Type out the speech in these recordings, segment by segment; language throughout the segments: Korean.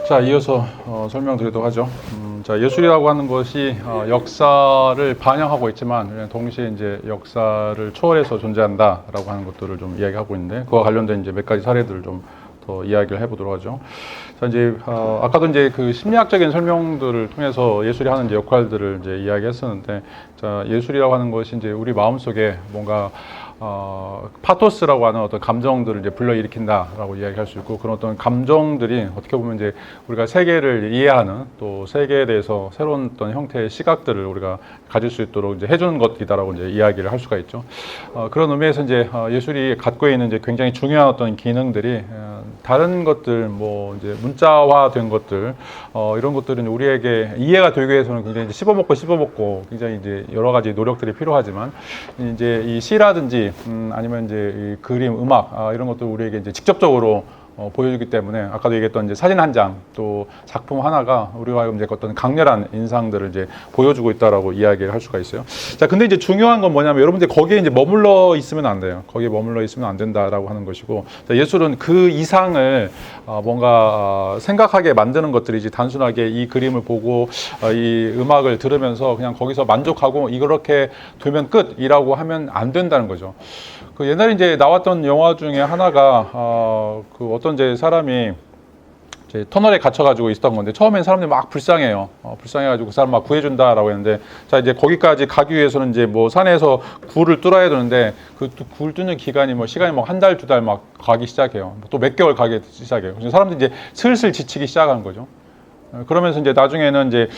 자, 이어서 설명드리도록 하죠. 자, 예술이라고 하는 것이 역사를 반영하고 있지만 동시에 이제 역사를 초월해서 존재한다라고 하는 것들을 좀 이야기하고 있는데, 그와 관련된 이제 몇 가지 사례들을 좀 더 이야기를 해보도록 하죠. 자, 이제 아까도 이제 그 심리학적인 설명들을 통해서 예술이 하는 이제 역할들을 이제 이야기했었는데, 자, 예술이라고 하는 것이 이제 우리 마음속에 뭔가 파토스라고 하는 어떤 감정들을 이제 불러일으킨다라고 이야기할 수 있고, 그런 어떤 감정들이 어떻게 보면 이제 우리가 세계를 이해하는, 또 세계에 대해서 새로운 어떤 형태의 시각들을 우리가 가질 수 있도록 이제 해주는 것이다라고 이제 이야기를 할 수가 있죠. 그런 의미에서 이제 예술이 갖고 있는 이제 굉장히 중요한 어떤 기능들이 다른 것들, 뭐 이제 문자화된 것들, 이런 것들은 우리에게 이해가 되기 위해서는 굉장히 이제 씹어먹고 굉장히 이제 여러 가지 노력들이 필요하지만, 이제 이 시라든지 아니면 이제 이 그림, 음악, 이런 것들 우리에게 이제 직접적으로 보여주기 때문에, 아까도 얘기했던 이제 사진 한 장, 또 작품 하나가 우리가 이제 어떤 강렬한 인상들을 이제 보여주고 있다라고 이야기를 할 수가 있어요. 자, 근데 이제 중요한 건 뭐냐면, 여러분들 거기에 이제 머물러 있으면 안 돼요. 거기에 머물러 있으면 안 된다라고 하는 것이고, 자, 예술은 그 이상을 뭔가 생각하게 만드는 것들이지, 단순하게 이 그림을 보고 이 음악을 들으면서 그냥 거기서 만족하고 이렇게 되면 끝이라고 하면 안 된다는 거죠. 그 옛날에 이제 나왔던 영화 중에 하나가 그 어떤 이제 사람이 이제 터널에 갇혀가지고 있었던 건데, 처음엔 사람들이 막 불쌍해요. 불쌍해가지고 그 사람 막 구해준다라고 했는데, 자, 이제 거기까지 가기 위해서는 이제 뭐 산에서 굴을 뚫어야 되는데, 그 굴 뚫는 기간이 뭐 시간이 뭐 한 달, 두 달 막 가기 시작해요. 또 몇 개월 가기 시작해요. 그래서 사람들이 이제 슬슬 지치기 시작하는 거죠. 그러면서 이제 나중에는 이제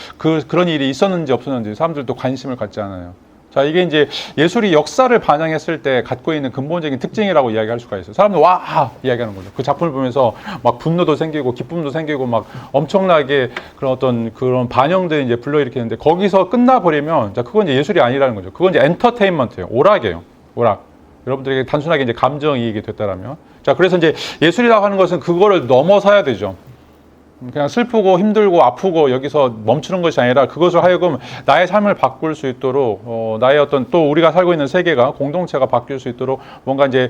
그런 일이 있었는지 없었는지 사람들도 관심을 갖지 않아요. 자, 이게 이제 예술이 역사를 반영했을 때 갖고 있는 근본적인 특징이라고 이야기할 수가 있어요. 사람들 와! 이야기하는 거죠. 그 작품을 보면서 막 분노도 생기고 기쁨도 생기고 막 엄청나게 그런 어떤 그런 반영들이 이제 불러일으키는데, 거기서 끝나버리면, 자, 그건 이제 예술이 아니라는 거죠. 그건 이제 엔터테인먼트예요. 오락이에요. 오락. 여러분들에게 단순하게 이제 감정이익이 됐다라면. 자, 그래서 이제 예술이라고 하는 것은 그거를 넘어서야 되죠. 그냥 슬프고 힘들고 아프고 여기서 멈추는 것이 아니라, 그것을 하여금 나의 삶을 바꿀 수 있도록, 나의 어떤 또 우리가 살고 있는 세계가, 공동체가 바뀔 수 있도록 뭔가 이제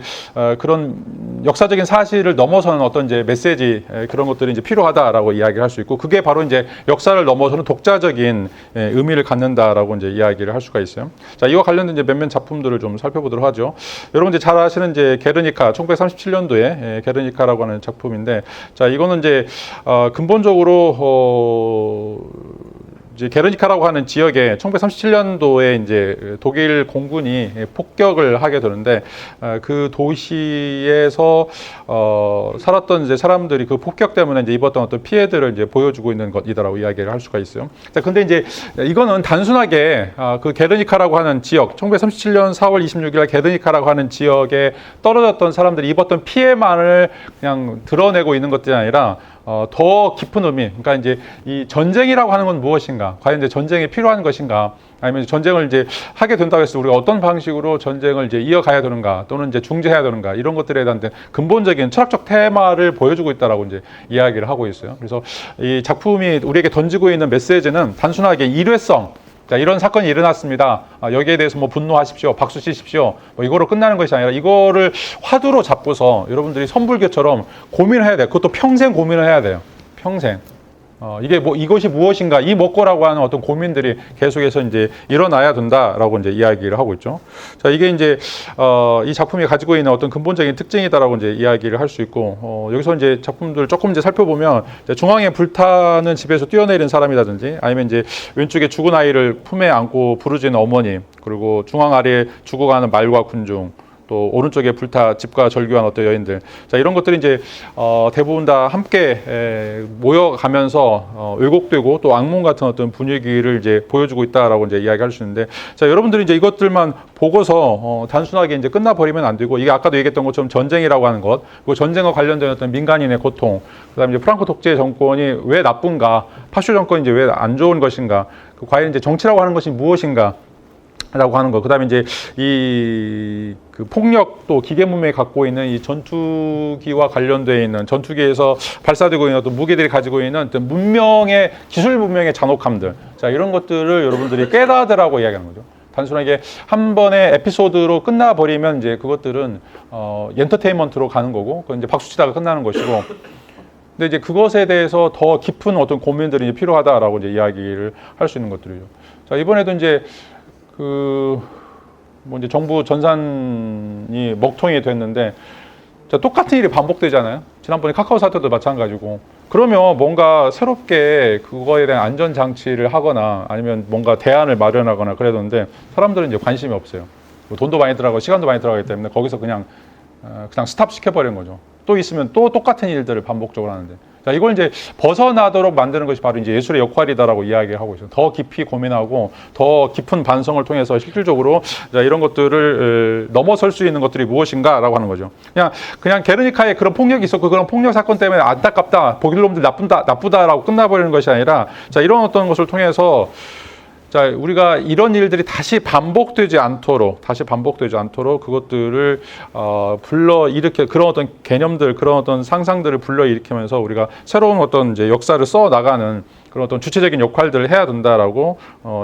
그런 역사적인 사실을 넘어서는 어떤 이제 메시지, 그런 것들이 이제 필요하다라고 이야기를 할 수 있고, 그게 바로 이제 역사를 넘어서는 독자적인 의미를 갖는다라고 이제 이야기를 할 수가 있어요. 자, 이와 관련된 이제 몇몇 작품들을 좀 살펴보도록 하죠. 여러분 이제 잘 아시는 이제 게르니카, 1937년도에 게르니카라고 하는 작품인데, 자, 이거는 이제 근본적으로 이제 게르니카라고 하는 지역에 1937년도에 이제 독일 공군이 폭격을 하게 되는데, 그 도시에서 살았던 이제 사람들이 그 폭격 때문에 이제 입었던 어떤 피해들을 이제 보여주고 있는 것이다라고 이야기를 할 수가 있어요. 자, 근데 이제 이거는 단순하게 그 게르니카라고 하는 지역, 1937년 4월 26일 게르니카라고 하는 지역에 떨어졌던 사람들이 입었던 피해만을 그냥 드러내고 있는 것들이 아니라, 더 깊은 의미, 그러니까 이제 이 전쟁이라고 하는 건 무엇인가, 과연 이제 전쟁이 필요한 것인가, 아니면 전쟁을 이제 하게 된다고 해서 우리가 어떤 방식으로 전쟁을 이제 이어가야 되는가, 또는 이제 중재해야 되는가, 이런 것들에 대한 근본적인 철학적 테마를 보여주고 있다라고 이제 이야기를 하고 있어요. 그래서 이 작품이 우리에게 던지고 있는 메시지는 단순하게 일회성, 자, 이런 사건이 일어났습니다. 여기에 대해서 뭐 분노하십시오, 박수 치십시오, 뭐 이거로 끝나는 것이 아니라, 이거를 화두로 잡고서 여러분들이 선불교처럼 고민을 해야 돼요. 그것도 평생 고민을 해야 돼요. 평생. 이게 뭐 이것이 무엇인가, 이 먹고라고 하는 어떤 고민들이 계속해서 이제 일어나야 된다라고 이제 이야기를 하고 있죠. 자, 이게 이제 이 작품이 가지고 있는 어떤 근본적인 특징이다라고 이제 이야기를 할 수 있고, 여기서 이제 작품들 조금 이제 살펴보면, 이제 중앙에 불타는 집에서 뛰어내린 사람이라든지, 아니면 이제 왼쪽에 죽은 아이를 품에 안고 부르짖는 어머니, 그리고 중앙 아래에 죽어가는 말과 군중, 또 오른쪽에 불타 집과 절규한 어떤 여인들, 자, 이런 것들이 이제 대부분 다 함께 모여가면서 왜곡되고 또 악몽 같은 어떤 분위기를 이제 보여주고 있다라고 이제 이야기할 수 있는데, 자, 여러분들이 이제 이것들만 보고서 단순하게 이제 끝나버리면 안 되고, 이게 아까도 얘기했던 것처럼 전쟁이라고 하는 것, 그리고 전쟁과 관련된 어떤 민간인의 고통, 그다음에 이제 프랑코 독재 정권이 왜 나쁜가, 파쇼 정권이 이제 왜 안 좋은 것인가, 과연 이제 정치라고 하는 것이 무엇인가 라고 하는 거, 그 다음에 이제 그 폭력, 또 기계 문명이 갖고 있는 이 전투기와 관련되어 있는, 전투기에서 발사되고 있는 어떤 무기들이 가지고 있는 어떤 문명의, 기술 문명의 잔혹함들, 자, 이런 것들을 여러분들이 깨닫으라고 이야기하는 거죠. 단순하게 한 번의 에피소드로 끝나버리면 이제 그것들은 엔터테인먼트로 가는 거고, 그건 이제 박수치다가 끝나는 것이고, 근데 이제 그것에 대해서 더 깊은 어떤 고민들이 이제 필요하다라고 이제 이야기를 할 수 있는 것들이죠. 자, 이번에도 이제 뭐 이제 정부 전산이 먹통이 됐는데, 자, 똑같은 일이 반복되잖아요. 지난번에 카카오 사태도 마찬가지고. 그러면 뭔가 새롭게 그거에 대한 안전 장치를 하거나 아니면 뭔가 대안을 마련하거나 그래야 되는데 사람들은 이제 관심이 없어요. 뭐 돈도 많이 들어가고 시간도 많이 들어가기 때문에 거기서 그냥 스탑 시켜버리는 거죠. 또 있으면 또 똑같은 일들을 반복적으로 하는데. 자, 이걸 이제 벗어나도록 만드는 것이 바로 이제 예술의 역할이다라고 이야기를 하고 있어요. 더 깊이 고민하고 더 깊은 반성을 통해서 실질적으로 자, 이런 것들을 넘어설 수 있는 것들이 무엇인가라고 하는 거죠. 그냥 게르니카에 그런 폭력이 있었고 그런 폭력 사건 때문에 안타깝다, 독일 놈들 나쁘다라고 끝나버리는 것이 아니라 자, 이런 어떤 것을 통해서 자, 우리가 이런 일들이 다시 반복되지 않도록 그것들을 불러일으켜 그런 어떤 개념들, 그런 어떤 상상들을 불러일으키면서 우리가 새로운 어떤 이제 역사를 써 나가는 그런 어떤 주체적인 역할들을 해야 된다라고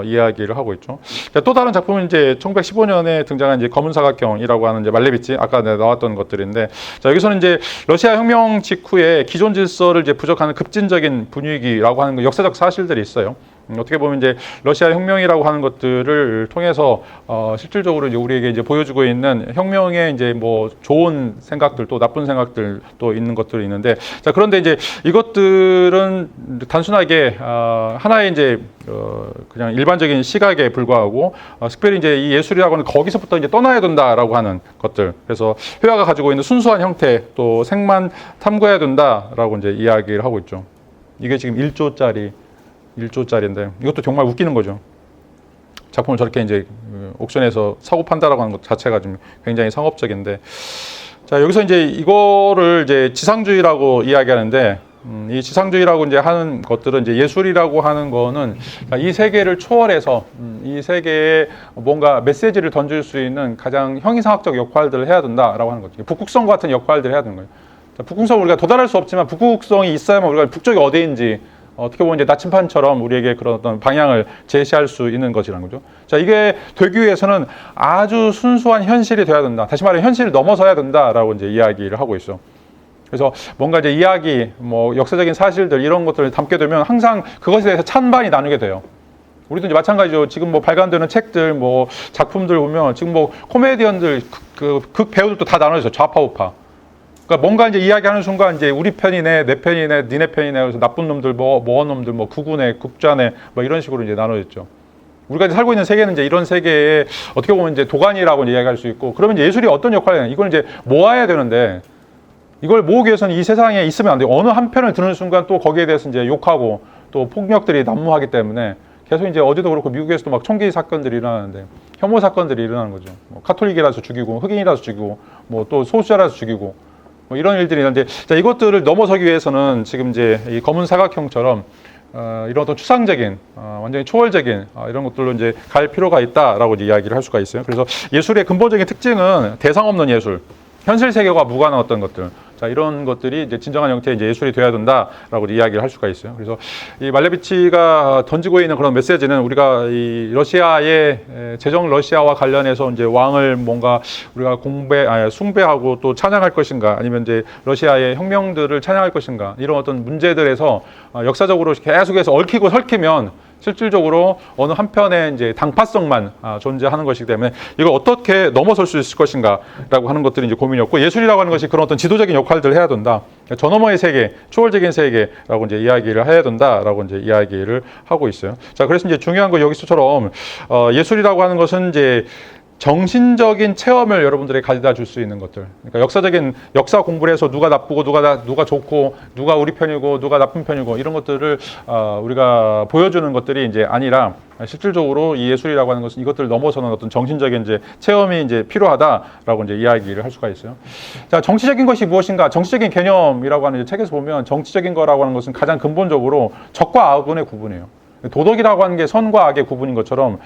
이야기를 하고 있죠. 자, 또 다른 작품은 이제 1915년에 등장한 이제 검은 사각형이라고 하는 이제 말레비치, 아까 나왔던 것들인데, 자, 여기서는 이제 러시아 혁명 직후에 기존 질서를 이제 부족하는 급진적인 분위기라고 하는 역사적 사실들이 있어요. 어떻게 보면 이제 러시아 혁명이라고 하는 것들을 통해서 실질적으로 이제 우리에게 이제 보여주고 있는 혁명의 이제 뭐 좋은 생각들 또 나쁜 생각들 또 있는 것들이 있는데, 자, 그런데 이제 이것들은 단순하게 하나의 이제 그냥 일반적인 시각에 불과하고 특별히 이제 이 예술이라고 하는 거기서부터 이제 떠나야 된다라고 하는 것들, 그래서 회화가 가지고 있는 순수한 형태 또 색만 탐구해야 된다라고 이제 이야기를 하고 있죠. 이게 지금 1조짜리인데 이것도 정말 웃기는 거죠. 작품을 저렇게 이제 옥션에서 사고 판다라고 하는 것 자체가 좀 굉장히 상업적인데, 자, 여기서 이제 이거를 이제 지상주의라고 이야기하는데, 이 지상주의라고 이제 하는 것들은 이제 예술이라고 하는 거는 이 세계를 초월해서 이 세계에 뭔가 메시지를 던질 수 있는 가장 형이상학적 역할들을 해야 된다라고 하는 거죠. 북극성 같은 역할들을 해야 되는 거예요. 자, 북극성 우리가 도달할 수 없지만 북극성이 있어야만 우리가 북쪽이 어디인지 어떻게 보면 이제 나침반처럼 우리에게 그런 어떤 방향을 제시할 수 있는 것이라는 거죠. 자, 이게 되기 위해서는 아주 순수한 현실이 돼야 된다. 다시 말해 현실을 넘어서야 된다라고 이제 이야기를 하고 있어. 그래서 뭔가 이제 이야기, 뭐 역사적인 사실들 이런 것들을 담게 되면 항상 그것에 대해서 찬반이 나누게 돼요. 우리도 이제 마찬가지죠. 지금 뭐 발간되는 책들, 뭐 작품들 보면 지금 뭐 코미디언들, 극 배우들도 다 나눠져 있어요. 좌파 우파. 그러니까 뭔가 이제 이야기하는 순간 이제 우리 편이네, 내 편이네, 니네 편이네, 그래서 나쁜 놈들, 뭐한 놈들, 뭐 극우네, 극좌네, 뭐 이런 식으로 이제 나눠졌죠. 우리가 이제 살고 있는 세계는 이제 이런 세계에 어떻게 보면 이제 도가니라고 이제 이야기할 수 있고, 그러면 이제 예술이 어떤 역할을 하냐? 이걸 이제 모아야 되는데, 이걸 모으기 위해서는 이 세상에 있으면 안 돼요. 어느 한 편을 드는 순간 또 거기에 대해서 이제 욕하고 또 폭력들이 난무하기 때문에 계속 이제 어제도 그렇고 미국에서도 막 총기 사건들이 일어나는데 혐오 사건들이 일어나는 거죠. 뭐 카톨릭이라서 죽이고 흑인이라서 죽이고 뭐 또 소수자라서 죽이고. 뭐 이런 일들이 있는데, 자, 이것들을 넘어서기 위해서는 지금 이제 이 검은 사각형처럼 이런 어떤 추상적인 완전히 초월적인 이런 것들로 이제 갈 필요가 있다라고 이제 이야기를 할 수가 있어요. 그래서 예술의 근본적인 특징은 대상 없는 예술, 현실 세계와 무관한 어떤 것들, 자, 이런 것들이 이제 진정한 형태의 이제 예술이 되어야 된다라고 이야기를 할 수가 있어요. 그래서 이 말레비치가 던지고 있는 그런 메시지는 우리가 이 러시아의 제정 러시아와 관련해서 이제 왕을 뭔가 우리가 숭배하고 또 찬양할 것인가, 아니면 이제 러시아의 혁명들을 찬양할 것인가, 이런 어떤 문제들에서 역사적으로 계속해서 얽히고 설키면 실질적으로 어느 한편의 이제 당파성만 존재하는 것이기 때문에 이걸 어떻게 넘어설 수 있을 것인가라고 하는 것들이 이제 고민이었고, 예술이라고 하는 것이 그런 어떤 지도적인 역할들을 해야 된다. 저 너머의 세계, 초월적인 세계라고 이제 이야기를 해야 된다라고 이제 이야기를 하고 있어요. 자, 그래서 이제 중요한 거 여기서처럼 예술이라고 하는 것은 이제 정신적인 체험을 여러분들에게 가져다 줄 수 있는 것들. 그러니까 역사 공부를 해서 누가 나쁘고 누가 좋고 누가 우리 편이고 누가 나쁜 편이고 이런 것들을 우리가 보여주는 것들이 이제 아니라 실질적으로 이 예술이라고 하는 것은 이것들을 넘어서는 어떤 정신적인 이제 체험이 이제 필요하다라고 이제 이야기를 할 수가 있어요. 자, 정치적인 것이 무엇인가? 정치적인 개념이라고 하는 이제 책에서 보면 정치적인 거라고 하는 것은 가장 근본적으로 적과 악의 구분이에요. 도덕이라고 하는 게 선과 악의 구분인 것처럼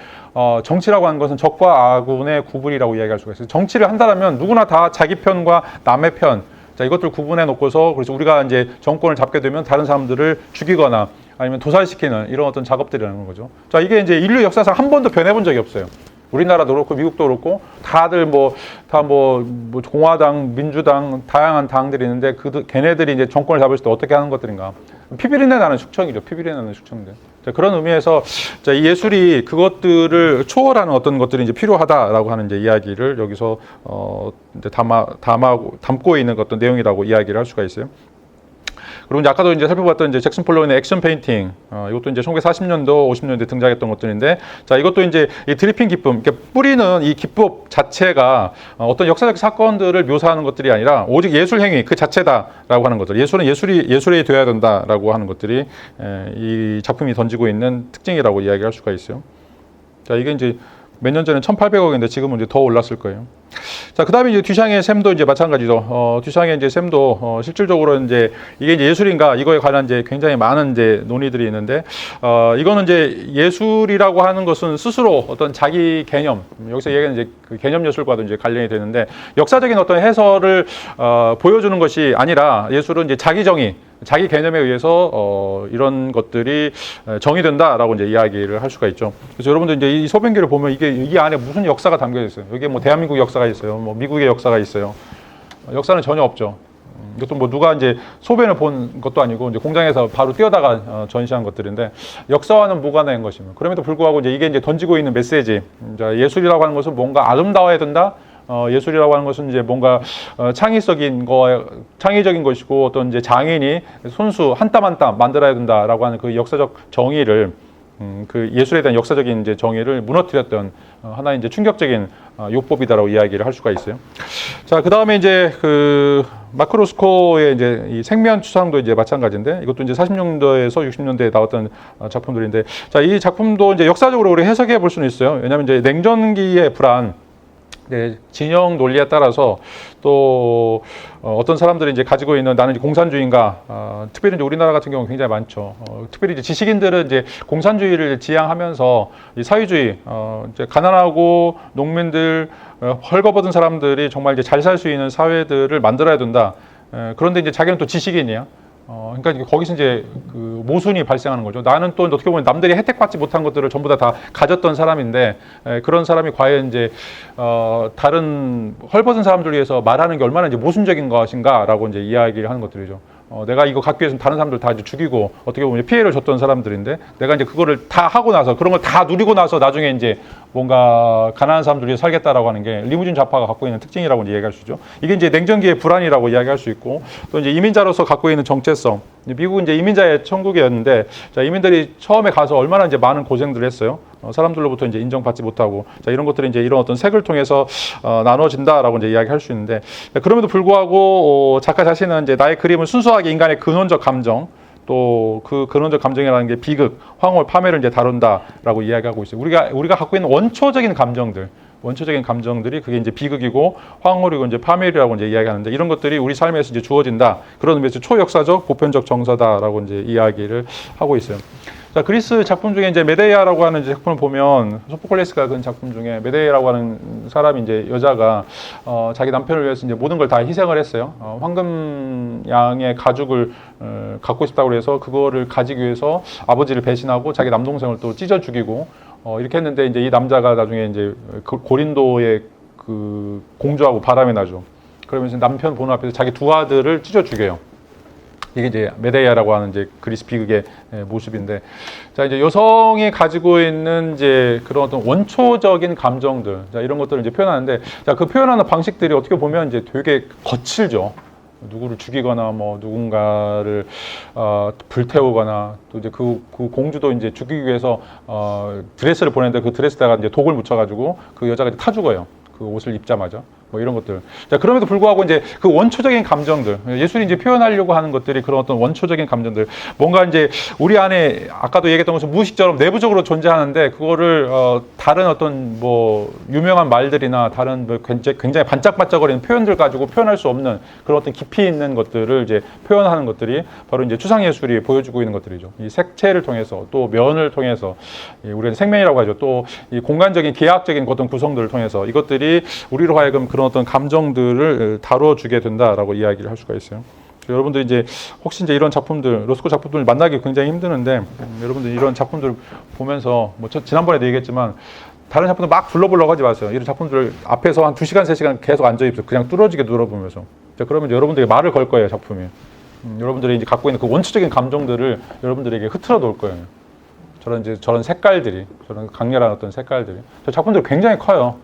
정치라고 하는 것은 적과 악의 구분이라고 이야기할 수가 있어요. 정치를 한다면 누구나 다 자기 편과 남의 편, 자, 이것들 구분해 놓고서, 그래서 우리가 이제 정권을 잡게 되면 다른 사람들을 죽이거나 아니면 도살시키는 이런 어떤 작업들이라는 거죠. 자, 이게 이제 인류 역사상 한 번도 변해본 적이 없어요. 우리나라도 그렇고 미국도 그렇고 다들 다 공화당, 민주당 다양한 당들이 있는데 걔네들이 이제 정권을 잡을 때 어떻게 하는 것들인가? 피비린내 나는 숙청이죠. 피비린내 나는 숙청들. 자, 그런 의미에서 자, 이 예술이 그것들을 초월하는 어떤 것들이 이제 필요하다라고 하는 이제 이야기를 여기서 이제 담고 있는 어떤 내용이라고 이야기를 할 수가 있어요. 그리고 이제 아까도 이제 살펴봤던 이제 잭슨 폴로윈의 액션 페인팅, 이것도 이제 1940년도, 50년대 등장했던 것들인데, 자, 이것도 이제 이 드리핑 기법, 이렇게 뿌리는 이 기법 자체가 어떤 역사적 사건들을 묘사하는 것들이 아니라 오직 예술 행위 그 자체다라고 하는 것들, 예술은 예술이 되어야 된다라고 하는 것들이 이 작품이 던지고 있는 특징이라고 이야기할 수가 있어요. 자, 이게 이제 몇 년 전에 1,800억인데 지금은 이제 더 올랐을 거예요. 자, 그 다음에 이제 듀샹의 샘도 이제 마찬가지죠. 듀샹의 이제 샘도, 실질적으로 이제 이게 이제 예술인가, 이거에 관한 이제 굉장히 많은 이제 논의들이 있는데, 이거는 이제 예술이라고 하는 것은 스스로 어떤 자기 개념, 여기서 얘기하는 이제 그 개념 예술과도 이제 관련이 되는데, 역사적인 어떤 해설을, 보여주는 것이 아니라 예술은 이제 자기 정의, 자기 개념에 의해서 이런 것들이 정의된다라고 이제 이야기를 할 수가 있죠. 그래서 여러분들 이제 이 소변기를 보면 이게 이 안에 무슨 역사가 담겨 있어요. 여기에 뭐 대한민국 역사가 있어요. 뭐 미국의 역사가 있어요. 역사는 전혀 없죠. 이것도 뭐 누가 이제 소변을 본 것도 아니고 이제 공장에서 바로 띄어다가 전시한 것들인데 역사와는 무관한 것이며 그럼에도 불구하고 이제 이게 이제 던지고 있는 메시지. 예술이라고 하는 것은 뭔가 아름다워야 된다. 예술이라고 하는 것은 이제 뭔가 창의적인 것이고 어떤 이제 장인이 손수 한 땀 한 땀 만들어야 된다라고 하는 그 역사적 정의를 그 예술에 대한 역사적인 이제 정의를 무너뜨렸던 하나의 이제 충격적인 요법이다라고 이야기를 할 수가 있어요. 자, 그 다음에 이제 그 마크 로스코의 이제 이 생면 추상도 이제 마찬가지인데 이것도 이제 40년대에서 60년대에 나왔던 작품들인데 자, 이 작품도 이제 역사적으로 우리 해석해 볼 수는 있어요. 왜냐하면 이제 냉전기의 불안 네, 진영 논리에 따라서 또 어떤 사람들이 이제 가지고 있는 나는 이제 공산주의인가, 특별히 이제 우리나라 같은 경우는 굉장히 많죠. 특별히 이제 지식인들은 이제 공산주의를 지향하면서 이 사회주의, 이제 가난하고 농민들, 헐거벗은 사람들이 정말 이제 잘 살 수 있는 사회들을 만들어야 된다. 그런데 이제 자기는 또 지식인이야. 그러니까 거기서 이제 그 모순이 발생하는 거죠. 나는 또 어떻게 보면 남들이 혜택받지 못한 것들을 전부 다 가졌던 사람인데 그런 사람이 과연 이제 다른 헐벗은 사람들 위해서 말하는 게 얼마나 이제 모순적인 것인가라고 이제 이야기를 하는 것들이죠. 내가 이거 갖기 위해서 다른 사람들 다 이제 죽이고 어떻게 보면 피해를 줬던 사람들인데 내가 이제 그거를 다 하고 나서 그런 걸 다 누리고 나서 나중에 이제 뭔가 가난한 사람들 위해 살겠다라고 하는 게 리무진 좌파가 갖고 있는 특징이라고 이제 얘기할 수 있죠. 이게 이제 냉전기의 불안이라고 이야기할 수 있고 또 이제 이민자로서 갖고 있는 정체성. 미국은 이제 이민자의 천국이었는데 자, 이민들이 처음에 가서 얼마나 이제 많은 고생들을 했어요. 사람들로부터 이제 인정받지 못하고 자, 이런 것들이 이제 이런 어떤 색을 통해서 나눠진다라고 이제 이야기할 수 있는데 그럼에도 불구하고 작가 자신은 이제 나의 그림은 순수하게 인간의 근원적 감정 또 그 근원적 감정이라는 게 비극, 황홀, 파멸을 이제 다룬다라고 이야기하고 있어요. 우리가 갖고 있는 원초적인 감정들이 그게 이제 비극이고 황홀이고 이제 파멸이라고 이제 이야기하는데 이런 것들이 우리 삶에서 이제 주어진다. 그런 의미에서 초역사적, 보편적 정서다라고 이제 이야기를 하고 있어요. 자, 그리스 작품 중에 이제 메데이아라고 하는 이제 작품을 보면 소포클레스가 그린 작품 중에 메데이아라고 하는 사람이 이제 여자가 자기 남편을 위해서 이제 모든 걸 다 희생을 했어요. 황금 양의 가죽을 갖고 싶다고 해서 그거를 가지기 위해서 아버지를 배신하고 자기 남동생을 또 찢어 죽이고 이렇게 했는데 이제 이 남자가 나중에 이제 고린도의 그 공주하고 바람이 나죠. 그러면서 남편 보는 앞에서 자기 두 아들을 찢어 죽여요. 이게 이제 메데이아라고 하는 이제 그리스 비극의 모습인데, 자 이제 여성이 가지고 있는 이제 그런 어떤 원초적인 감정들, 자 이런 것들을 이제 표현하는데, 자 그 표현하는 방식들이 어떻게 보면 이제 되게 거칠죠. 누구를 죽이거나 뭐 누군가를 불태우거나 또 이제 그 공주도 이제 죽이기 위해서 드레스를 보냈는데 그 드레스에다가 이제 독을 묻혀가지고 그 여자가 이제 타 죽어요. 그 옷을 입자마자. 뭐 이런 것들. 자, 그럼에도 불구하고 이제 그 원초적인 감정들, 예술이 이제 표현하려고 하는 것들이 그런 어떤 원초적인 감정들, 뭔가 이제 우리 안에 아까도 얘기했던 것처럼 무의식적으로 내부적으로 존재하는데 그거를 다른 어떤 뭐 유명한 말들이나 다른 뭐 굉장히 반짝반짝거리는 표현들 가지고 표현할 수 없는 그런 어떤 깊이 있는 것들을 이제 표현하는 것들이 바로 이제 추상예술이 보여주고 있는 것들이죠. 이 색채를 통해서 또 면을 통해서 우리는 생면이라고 하죠. 또 이 공간적인 기하학적인 어떤 구성들을 통해서 이것들이 우리로 하여금 그런 어떤 감정들을 다뤄주게 된다라고 이야기를 할 수가 있어요. 여러분들 이제 혹시 이제 이런 작품들, 로스코 작품들을 만나기 굉장히 힘드는데 여러분들 이런 작품들 보면서 뭐 지난번에도 얘기했지만 다른 작품들 막 불러보려고 하지 마세요. 이런 작품들 앞에서 한 2시간, 3시간 계속 앉아있어요. 그냥 뚫어지게 눌러보면서. 자, 그러면 여러분들이 말을 걸 거예요, 작품이. 여러분들이 이제 갖고 있는 그 원초적인 감정들을 여러분들에게 흐트러 놓을 거예요. 저런 색깔들이, 저런 강렬한 어떤 색깔들이. 저 작품들 굉장히 커요.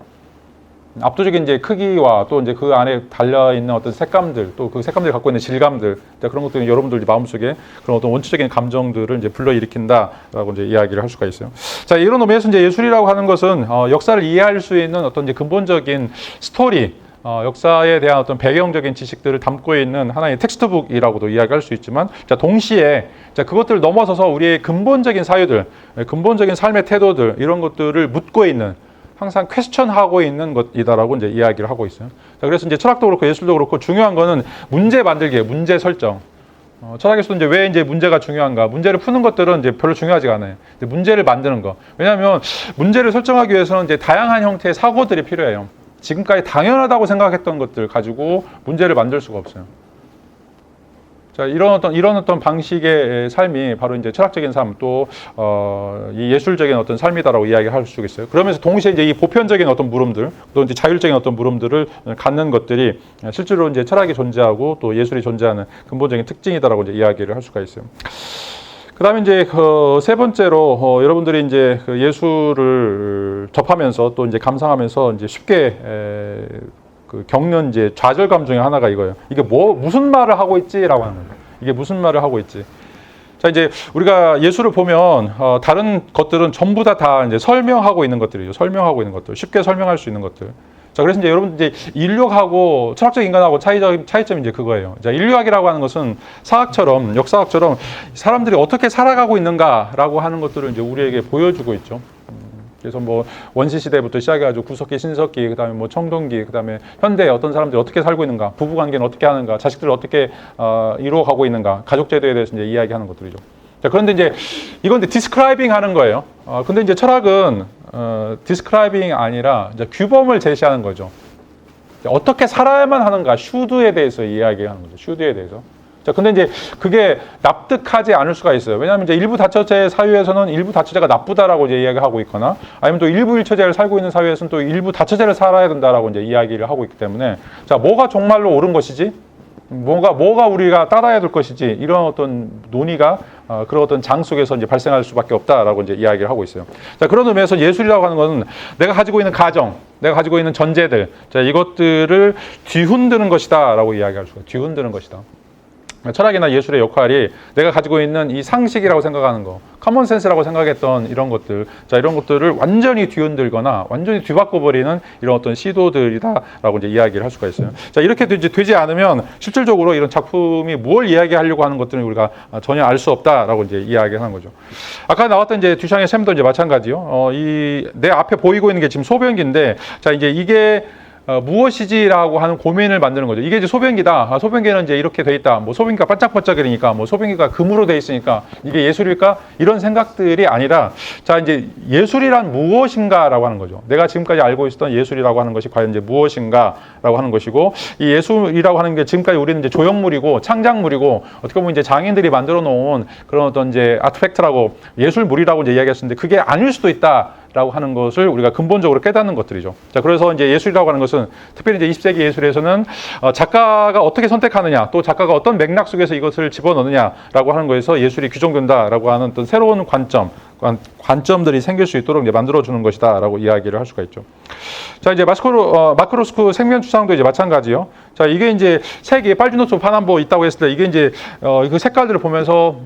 압도적인 이제 크기와 또 이제 그 안에 달려있는 어떤 색감들, 또 그 색감들이 갖고 있는 질감들, 그런 것들이 여러분들 마음속에 그런 어떤 원초적인 감정들을 이제 불러일으킨다라고 이제 이야기를 할 수가 있어요. 자, 이런 의미에서 이제 예술이라고 하는 것은 역사를 이해할 수 있는 어떤 이제 근본적인 스토리, 역사에 대한 어떤 배경적인 지식들을 담고 있는 하나의 텍스트북이라고도 이야기할 수 있지만, 자, 동시에 자, 그것들을 넘어서서 우리의 근본적인 사유들, 근본적인 삶의 태도들, 이런 것들을 묻고 있는, 항상 퀘스천하고 있는 것이다라고 이제 이야기를 하고 있어요. 자, 그래서 이제 철학도 그렇고 예술도 그렇고 중요한 거는 문제 만들기예요. 문제 설정. 철학에서도 이제 왜 이제 문제가 중요한가? 문제를 푸는 것들은 이제 별로 중요하지가 않아요. 문제를 만드는 거. 왜냐하면 문제를 설정하기 위해서는 이제 다양한 형태의 사고들이 필요해요. 지금까지 당연하다고 생각했던 것들 가지고 문제를 만들 수가 없어요. 자, 이런 어떤 방식의 삶이 바로 이제 철학적인 삶, 또, 이 예술적인 어떤 삶이다라고 이야기할 수 있어요. 그러면서 동시에 이제 이 보편적인 어떤 물음들, 또 이제 자율적인 어떤 물음들을 갖는 것들이 실제로 이제 철학이 존재하고 또 예술이 존재하는 근본적인 특징이다라고 이제 이야기를 할 수가 있어요. 그 다음에 이제 세 번째로, 여러분들이 이제 그 예술을 접하면서 또 이제 감상하면서 이제 쉽게 그 겪는 이제 좌절감 중에 하나가 이거예요. 이게 무슨 말을 하고 있지라고 하는 거예요. 이게 무슨 말을 하고 있지. 자, 이제 우리가 예술을 보면 다른 것들은 전부 다 이제 설명하고 있는 것들이죠. 설명하고 있는 것들, 쉽게 설명할 수 있는 것들. 자, 그래서 이제 여러분 이제 인류학하고 철학적 인간하고 차이점이 이제 그거예요. 자, 인류학이라고 하는 것은 사학처럼, 역사학처럼 사람들이 어떻게 살아가고 있는가라고 하는 것들을 이제 우리에게 보여주고 있죠. 그래서 뭐 원시 시대부터 시작해가지고 구석기, 신석기, 그다음에 뭐 청동기, 그다음에 현대에 어떤 사람들이 어떻게 살고 있는가, 부부 관계는 어떻게 하는가, 자식들을 어떻게 이루어가고 있는가, 가족 제도에 대해서 이제 이야기하는 것들이죠. 자, 그런데 이제 이건 이제 디스크라이빙 하는 거예요. 근데 이제 철학은 디스크라이빙이 아니라 이제 규범을 제시하는 거죠. 어떻게 살아야만 하는가, 슈드에 대해서 이야기하는 거죠. 슈드에 대해서. 자, 근데 이제 그게 납득하지 않을 수가 있어요. 왜냐하면 이제 일부 다처제 사유에서는 일부 다처제가 나쁘다라고 이제 이야기하고 있거나, 아니면 또 일부 일처제를 살고 있는 사회에서는 또 일부 다처제를 살아야 된다라고 이제 이야기를 하고 있기 때문에, 자, 뭐가 정말로 옳은 것이지? 뭐가 우리가 따라야 될 것이지? 이런 어떤 논의가 그런 어떤 장 속에서 이제 발생할 수밖에 없다라고 이제 이야기를 하고 있어요. 자, 그런 의미에서 예술이라고 하는 것은 내가 가지고 있는 가정, 내가 가지고 있는 전제들, 자, 이것들을 뒤흔드는 것이다라고 이야기할 수가 있어요. 뒤흔드는 것이다. 철학이나 예술의 역할이 내가 가지고 있는 이 상식이라고 생각하는 거, 커먼센스라고 생각했던 이런 것들, 자, 이런 것들을 완전히 뒤흔들거나 완전히 뒤바꿔버리는 이런 어떤 시도들이다라고 이제 이야기를 할 수가 있어요. 자, 이렇게 이제 되지 않으면 실질적으로 이런 작품이 뭘 이야기하려고 하는 것들은 우리가 전혀 알 수 없다라고 이제 이야기하는 거죠. 아까 나왔던 이제 듀샹의 샘도 이제 마찬가지요. 이 내 앞에 보이고 있는 게 지금 소변기인데, 자, 이제 이게 무엇이지라고 하는 고민을 만드는 거죠. 이게 이제 소변기다. 소변기는 이제 이렇게 돼 있다. 뭐 소변기가 반짝반짝거리니까, 뭐 소변기가 금으로 돼 있으니까 이게 예술일까? 이런 생각들이 아니라, 자, 이제 예술이란 무엇인가라고 하는 거죠. 내가 지금까지 알고 있었던 예술이라고 하는 것이 과연 이제 무엇인가라고 하는 것이고, 이 예술이라고 하는 게 지금까지 우리는 이제 조형물이고 창작물이고, 어떻게 보면 이제 장인들이 만들어 놓은 그런 어떤 이제 아트팩트라고, 예술물이라고 이제 이야기했었는데, 그게 아닐 수도 있다. 라고 하는 것을 우리가 근본적으로 깨닫는 것들이죠. 자, 그래서 이제 예술이라고 하는 것은 특별히 이제 20세기 예술에서는 작가가 어떻게 선택하느냐, 또 작가가 어떤 맥락 속에서 이것을 집어넣느냐라고 하는 거에서 예술이 규정된다라고 하는 어떤 새로운 관점들이 생길 수 있도록 이제 만들어주는 것이다라고 이야기를 할 수가 있죠. 자, 이제 마크로스크 생면추상도 이제 마찬가지요. 자, 이게 이제 색이 빨주노초 파남보 있다고 했을 때 이게 이제 그 색깔들을 보면서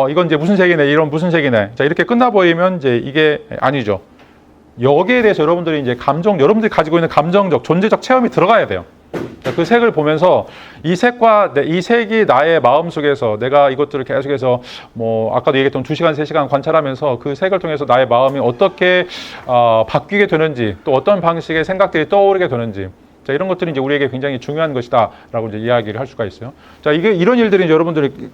이건 이제 무슨 색이네, 이런 무슨 색이네. 자, 이렇게 끝나 보이면 이제 이게 아니죠. 여기에 대해서 여러분들이 이제 여러분들이 가지고 있는 감정적, 존재적 체험이 들어가야 돼요. 자, 그 색을 보면서 이 색이 나의 마음 속에서 내가 이것들을 계속해서 뭐 아까도 얘기했던 2시간, 3시간 관찰하면서 그 색을 통해서 나의 마음이 어떻게 바뀌게 되는지, 또 어떤 방식의 생각들이 떠오르게 되는지, 자, 이런 것들이 이제 우리에게 굉장히 중요한 것이다라고 이제 이야기를 할 수가 있어요. 자, 이런 일들이 이제 여러분들이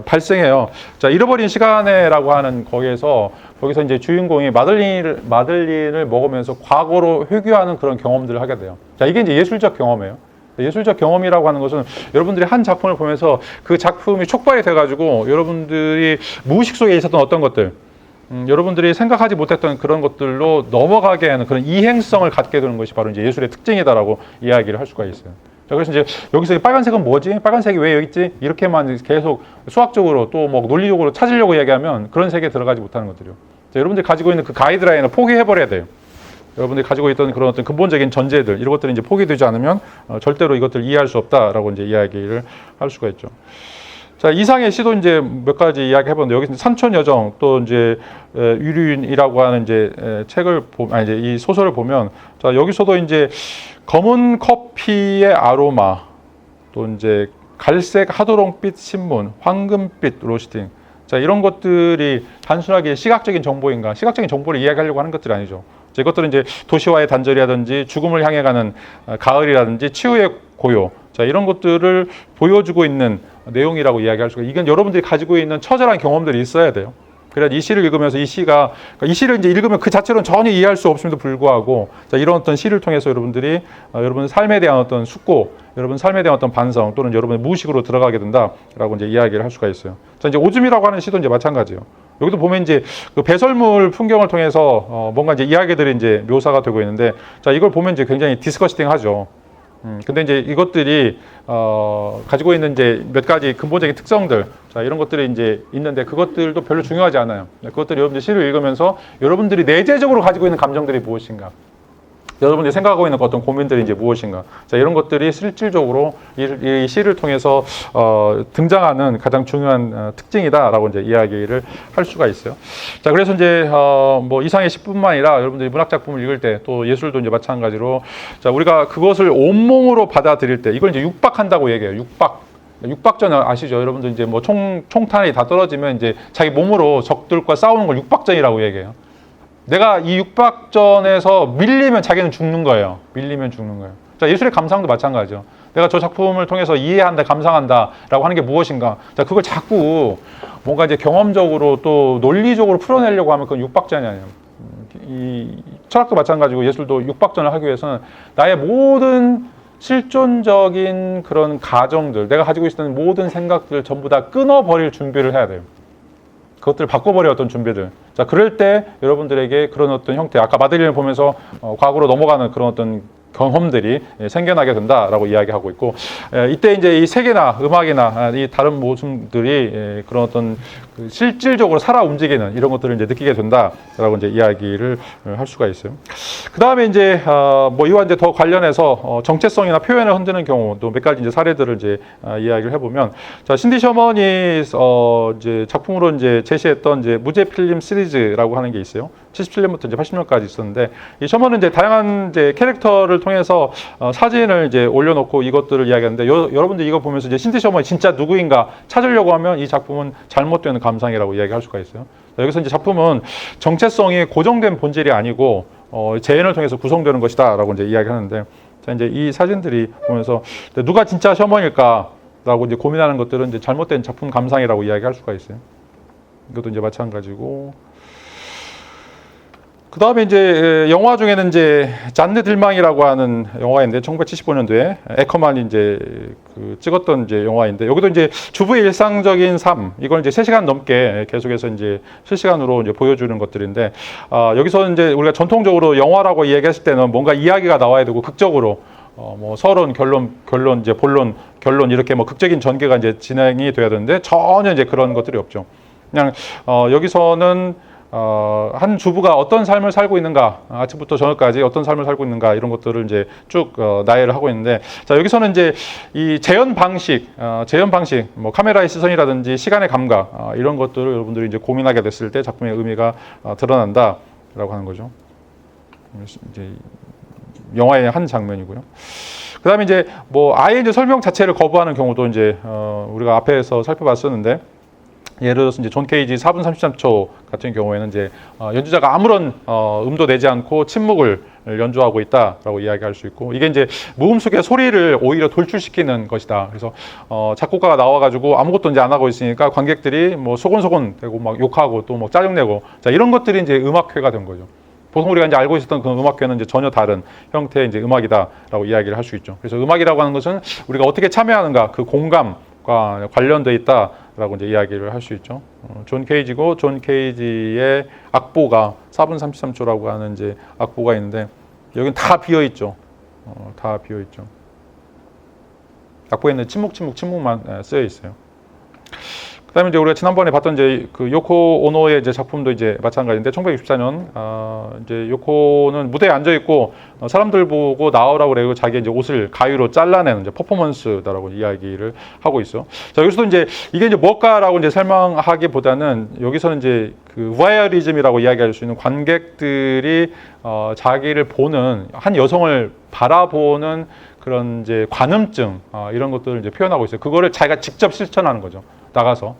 발생해요. 자, 잃어버린 시간에라고 하는 거기서 이제 주인공이 마들린을 먹으면서 과거로 회귀하는 그런 경험들을 하게 돼요. 자, 이게 이제 예술적 경험이에요. 예술적 경험이라고 하는 것은 여러분들이 한 작품을 보면서 그 작품이 촉발이 돼가지고 여러분들이 무의식 속에 있었던 어떤 것들, 여러분들이 생각하지 못했던 그런 것들로 넘어가게 하는 그런 이행성을 갖게 되는 것이 바로 이제 예술의 특징이다라고 이야기를 할 수가 있어요. 자, 그래서 이제 여기서 빨간색은 뭐지? 빨간색이 왜 여기 있지? 이렇게만 계속 수학적으로 또 뭐 논리적으로 찾으려고 이야기하면 그런 세계에 들어가지 못하는 것들이요. 자, 여러분들이 가지고 있는 그 가이드라인을 포기해버려야 돼요. 여러분들이 가지고 있던 그런 어떤 근본적인 전제들, 이런 것들이 이제 포기되지 않으면 절대로 이것들을 이해할 수 없다라고 이제 이야기를 할 수가 있죠. 자, 이상의 시도 이제 몇 가지 이야기 해봤는데, 여기 산촌여정 또 이제 유류인이라고 하는 이제 책을 이제 이 소설을 보면, 자, 여기서도 이제 검은 커피의 아로마, 또 이제 갈색 하도롱빛 신문, 황금빛 로스팅. 자, 이런 것들이 단순하게 시각적인 정보인가? 시각적인 정보를 이야기하려고 하는 것들이 아니죠. 자, 이것들은 이제 도시와의 단절이라든지 죽음을 향해 가는 가을이라든지 치유의 고요. 자, 이런 것들을 보여주고 있는 내용이라고 이야기할 수가. 이건 여러분들이 가지고 있는 처절한 경험들이 있어야 돼요. 그래야 이 시를 읽으면서 이 시가, 그러니까 이 시를 이제 읽으면 그 자체로는 전혀 이해할 수 없음에도 불구하고, 자, 이런 어떤 시를 통해서 여러분들이 여러분 삶에 대한 어떤 숙고, 여러분 삶에 대한 어떤 반성, 또는 여러분의 무의식으로 들어가게 된다라고 이제 이야기를 할 수가 있어요. 자, 이제 오줌이라고 하는 시도 이제 마찬가지예요. 여기도 보면 이제 그 배설물 풍경을 통해서 뭔가 이제 이야기들이 이제 묘사가 되고 있는데, 자, 이걸 보면 이제 굉장히 디스커스팅 하죠. 근데 이제 이것들이 가지고 있는 이제 몇 가지 근본적인 특성들, 자, 이런 것들이 이제 있는데 그것들도 별로 중요하지 않아요. 그것들이 여러분들 시를 읽으면서 여러분들이 내재적으로 가지고 있는 감정들이 무엇인가, 여러분들이 생각하고 있는 어떤 고민들이 이제 무엇인가, 자, 이런 것들이 실질적으로 이 시를 통해서 등장하는 가장 중요한 특징이다라고 이제 이야기를 할 수가 있어요. 자, 그래서 이제 뭐 이상의 시뿐만 아니라 여러분들이 문학 작품을 읽을 때, 또 예술도 이제 마찬가지로, 자, 우리가 그것을 온몸으로 받아들일 때, 이걸 이제 육박한다고 얘기해요. 육박전 아시죠? 여러분들 이제 뭐 총탄이 다 떨어지면 이제 자기 몸으로 적들과 싸우는 걸 육박전이라고 얘기해요. 내가 이 육박전에서 밀리면 자기는 죽는 거예요. 밀리면 죽는 거예요. 자, 예술의 감상도 마찬가지죠. 내가 저 작품을 통해서 이해한다, 감상한다 라고 하는 게 무엇인가. 자, 그걸 자꾸 뭔가 이제 경험적으로 또 논리적으로 풀어내려고 하면 그건 육박전이 아니에요. 이 철학도 마찬가지고 예술도 육박전을 하기 위해서는 나의 모든 실존적인 그런 가정들, 내가 가지고 있는 모든 생각들을 전부 다 끊어버릴 준비를 해야 돼요. 그것들을 바꿔버려 어떤 준비들. 자, 그럴 때 여러분들에게 그런 어떤 형태, 아까 마들린을 보면서 과거로 넘어가는 그런 어떤 경험들이 생겨나게 된다라고 이야기하고 있고, 이때 이제 이 세계나 음악이나 이 다른 모습들이 그런 어떤 실질적으로 살아 움직이는 이런 것들을 이제 느끼게 된다라고 이제 이야기를 할 수가 있어요. 그 다음에 이제 뭐 이와 이제 더 관련해서 정체성이나 표현을 흔드는 경우 또 몇 가지 이제 사례들을 이제 이야기를 해보면, 자, 신디 셔먼이 이제 작품으로 이제 제시했던 이제 무제 필름 시리즈라고 하는 게 있어요. 77년부터 이제 80년까지 있었는데, 이 셔먼은 이제 다양한 이제 캐릭터를 통해서 사진을 이제 올려놓고 이것들을 이야기하는데, 여러분들 이거 보면서 이제 신디 셔먼이 진짜 누구인가 찾으려고 하면 이 작품은 잘못되는 감상이라고 이야기할 수가 있어요. 여기서 이제 작품은 정체성이 고정된 본질이 아니고 재현을 통해서 구성되는 것이다라고 이제 이야기하는데, 자, 이제 이 사진들이 보면서 누가 진짜 셔먼일까라고 이제 고민하는 것들은 이제 잘못된 작품 감상이라고 이야기할 수가 있어요. 이것도 이제 마찬가지고. 그 다음에 이제 영화 중에는 이제 잔느 딜망이라고 하는 영화인데, 1975년도에 에커만이 이제 찍었던 이제 영화인데, 여기도 이제 주부의 일상적인 삶, 이걸 이제 3시간 넘게 계속해서 이제 실시간으로 이제 보여주는 것들인데, 여기서 이제 우리가 전통적으로 영화라고 이야기했을 때는 뭔가 이야기가 나와야 되고 극적으로 뭐 서론, 결론, 이제 본론, 결론 이렇게 뭐 극적인 전개가 이제 진행이 돼야 되는데 전혀 이제 그런 것들이 없죠. 그냥 여기서는 한 주부가 어떤 삶을 살고 있는가, 아침부터 저녁까지 어떤 삶을 살고 있는가, 이런 것들을 이제 쭉 나열을 하고 있는데, 자, 여기서는 이제 이 재현 방식, 뭐 카메라의 시선이라든지 시간의 감각, 이런 것들을 여러분들이 이제 고민하게 됐을 때 작품의 의미가 드러난다라고 하는 거죠. 이제 영화의 한 장면이고요. 그 다음에 이제 뭐 아예 이제 설명 자체를 거부하는 경우도 이제 우리가 앞에서 살펴봤었는데, 예를 들어서 이제 존 케이지 4분 33초 같은 경우에는 이제 연주자가 아무런 음도 내지 않고 침묵을 연주하고 있다라고 이야기할 수 있고, 이게 이제 무음 속의 소리를 오히려 돌출시키는 것이다. 그래서 작곡가가 나와가지고 아무것도 이제 안 하고 있으니까 관객들이 뭐 소곤소곤 되고 막 욕하고 또 뭐 짜증내고, 자, 이런 것들이 이제 음악회가 된 거죠. 보통 우리가 이제 알고 있었던 그 음악회는 이제 전혀 다른 형태의 이제 음악이다라고 이야기를 할 수 있죠. 그래서 음악이라고 하는 것은 우리가 어떻게 참여하는가, 그 공감과 관련돼 있다. 라고 이제 이야기를 할 수 있죠. 존 케이지고 존 케이지의 악보가 4분 33초라고 하는 이제 악보가 있는데 여기는 다 비어 있죠. 다 비어 있죠. 악보에는 침묵만 쓰여 있어요. 그다음에 이제 우리가 지난번에 봤던 이제 그 요코 오노의 이제 작품도 이제 마찬가지인데 1964년 이제 요코는 무대에 앉아 있고 사람들 보고 나오라고 그래고 자기 이제 옷을 가위로 잘라내는 이제 퍼포먼스다라고 이야기를 하고 있어. 자, 여기서도 이제 이게 이제 뭘까라고 이제 설명하기보다는 여기서는 이제 그 와이어리즘이라고 이야기할 수 있는 관객들이 자기를 보는 한 여성을 바라보는 그런 이제 관음증 이런 것들을 이제 표현하고 있어요. 그거를 자기가 직접 실천하는 거죠. 나가서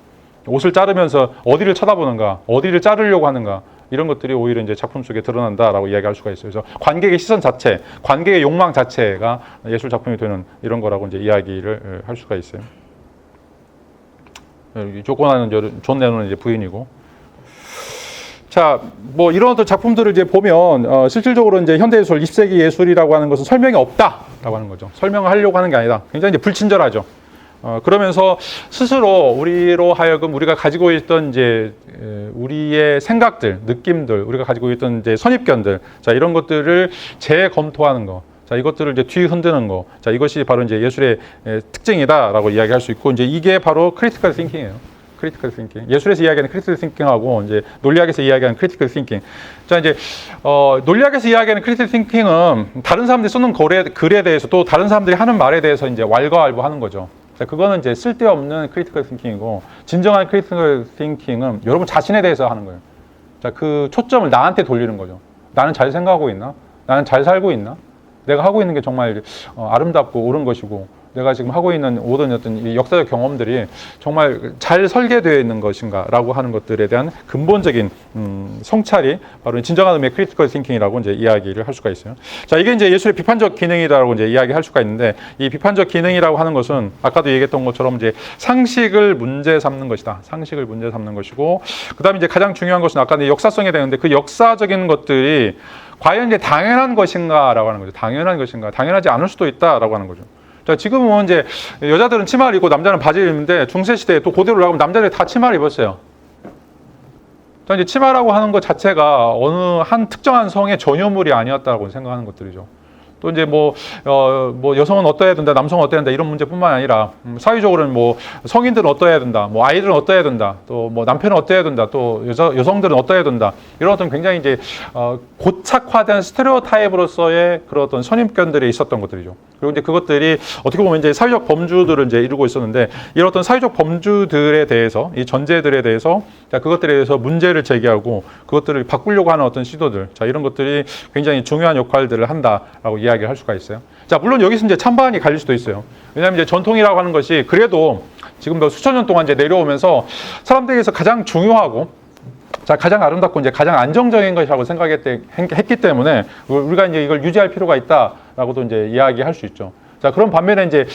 옷을 자르면서 어디를 쳐다보는가, 어디를 자르려고 하는가 이런 것들이 오히려 이제 작품 속에 드러난다라고 이야기할 수가 있어요. 그래서 관객의 시선 자체, 관객의 욕망 자체가 예술 작품이 되는 이런 거라고 이제 이야기를 할 수가 있어요. 여기 조코나는 존 레논은 이제 부인이고. 자, 뭐 이런 어떤 작품들을 이제 보면 실질적으로 이제 현대 예술, 20세기 예술이라고 하는 것은 설명이 없다라고 하는 거죠. 설명을 하려고 하는 게 아니다. 굉장히 이제 불친절하죠. 그러면서 스스로 우리로 하여금 우리가 가지고 있던 이제 우리의 생각들, 느낌들, 우리가 가지고 있던 이제 선입견들, 자 이런 것들을 재검토하는 거, 자 이것들을 이제 뒤 흔드는 거, 자 이것이 바로 이제 예술의 특징이다라고 이야기할 수 있고 이제 이게 바로 크리티컬 싱킹이에요. 크리티컬 싱킹. 예술에서 이야기하는 크리티컬 싱킹하고 이제 논리학에서 이야기하는 크리티컬 싱킹. 자 이제 논리학에서 이야기하는 크리티컬 싱킹은 다른 사람들이 쓰는 글에 대해서 또 다른 사람들이 하는 말에 대해서 이제 왈가왈부하는 거죠. 자, 그거는 이제 쓸데없는 크리티컬 싱킹이고 진정한 크리티컬 싱킹은 여러분 자신에 대해서 하는 거예요. 자, 그 초점을 나한테 돌리는 거죠. 나는 잘 생각하고 있나? 나는 잘 살고 있나? 내가 하고 있는 게 정말 아름답고 옳은 것이고 내가 지금 하고 있는 모든 어떤 이 역사적 경험들이 정말 잘 설계되어 있는 것인가 라고 하는 것들에 대한 근본적인 성찰이 바로 진정한 의미의 크리티컬 싱킹이라고 이제 이야기를 할 수가 있어요. 자, 이게 이제 예술의 비판적 기능이라고 이제 이야기할 수가 있는데 이 비판적 기능이라고 하는 것은 아까도 얘기했던 것처럼 이제 상식을 문제 삼는 것이다. 상식을 문제 삼는 것이고 그다음에 이제 가장 중요한 것은 아까 역사성에 대한데 그 역사적인 것들이 과연 이제 당연한 것인가라고 하는 거죠. 당연한 것인가? 당연하지 않을 수도 있다라고 하는 거죠. 자, 지금은 이제 여자들은 치마를 입고 남자는 바지를 입는데 중세 시대에 또 고대로 올라가면 남자들이 다 치마를 입었어요. 자, 이제 치마라고 하는 것 자체가 어느 한 특정한 성의 전유물이 아니었다고 생각하는 것들이죠. 또 이제 뭐 여성은 어떠해야 된다, 남성은 어떠해야 된다 이런 문제뿐만 아니라 사회적으로는 뭐 성인들은 어떠해야 된다, 뭐 아이들은 어떠해야 된다, 또 뭐 남편은 어떠해야 된다, 또 여성들은 어떠해야 된다 이런 어떤 굉장히 이제 고착화된 스테레오타입으로서의 그런 어떤 선입견들이 있었던 것들이죠. 그리고 이제 그것들이 어떻게 보면 이제 사회적 범주들을 이제 이루고 있었는데 이런 어떤 사회적 범주들에 대해서 이 전제들에 대해서 자 그것들에 대해서 문제를 제기하고 그것들을 바꾸려고 하는 어떤 시도들 자 이런 것들이 굉장히 중요한 역할들을 한다라고 이야기를 할 수가 있어요. 자 물론 여기서 이제 찬반이 갈릴 수도 있어요. 왜냐하면 이제 전통이라고 하는 것이 그래도 지금 수천 년 동안 이제 내려오면서 사람들에게서 가장 중요하고 자 가장 아름답고 이제 가장 안정적인 것이라고 생각했기 때문에 우리가 이제 이걸 유지할 필요가 있다라고도 이제 이야기할 수 있죠. 자 그런 반면에 이제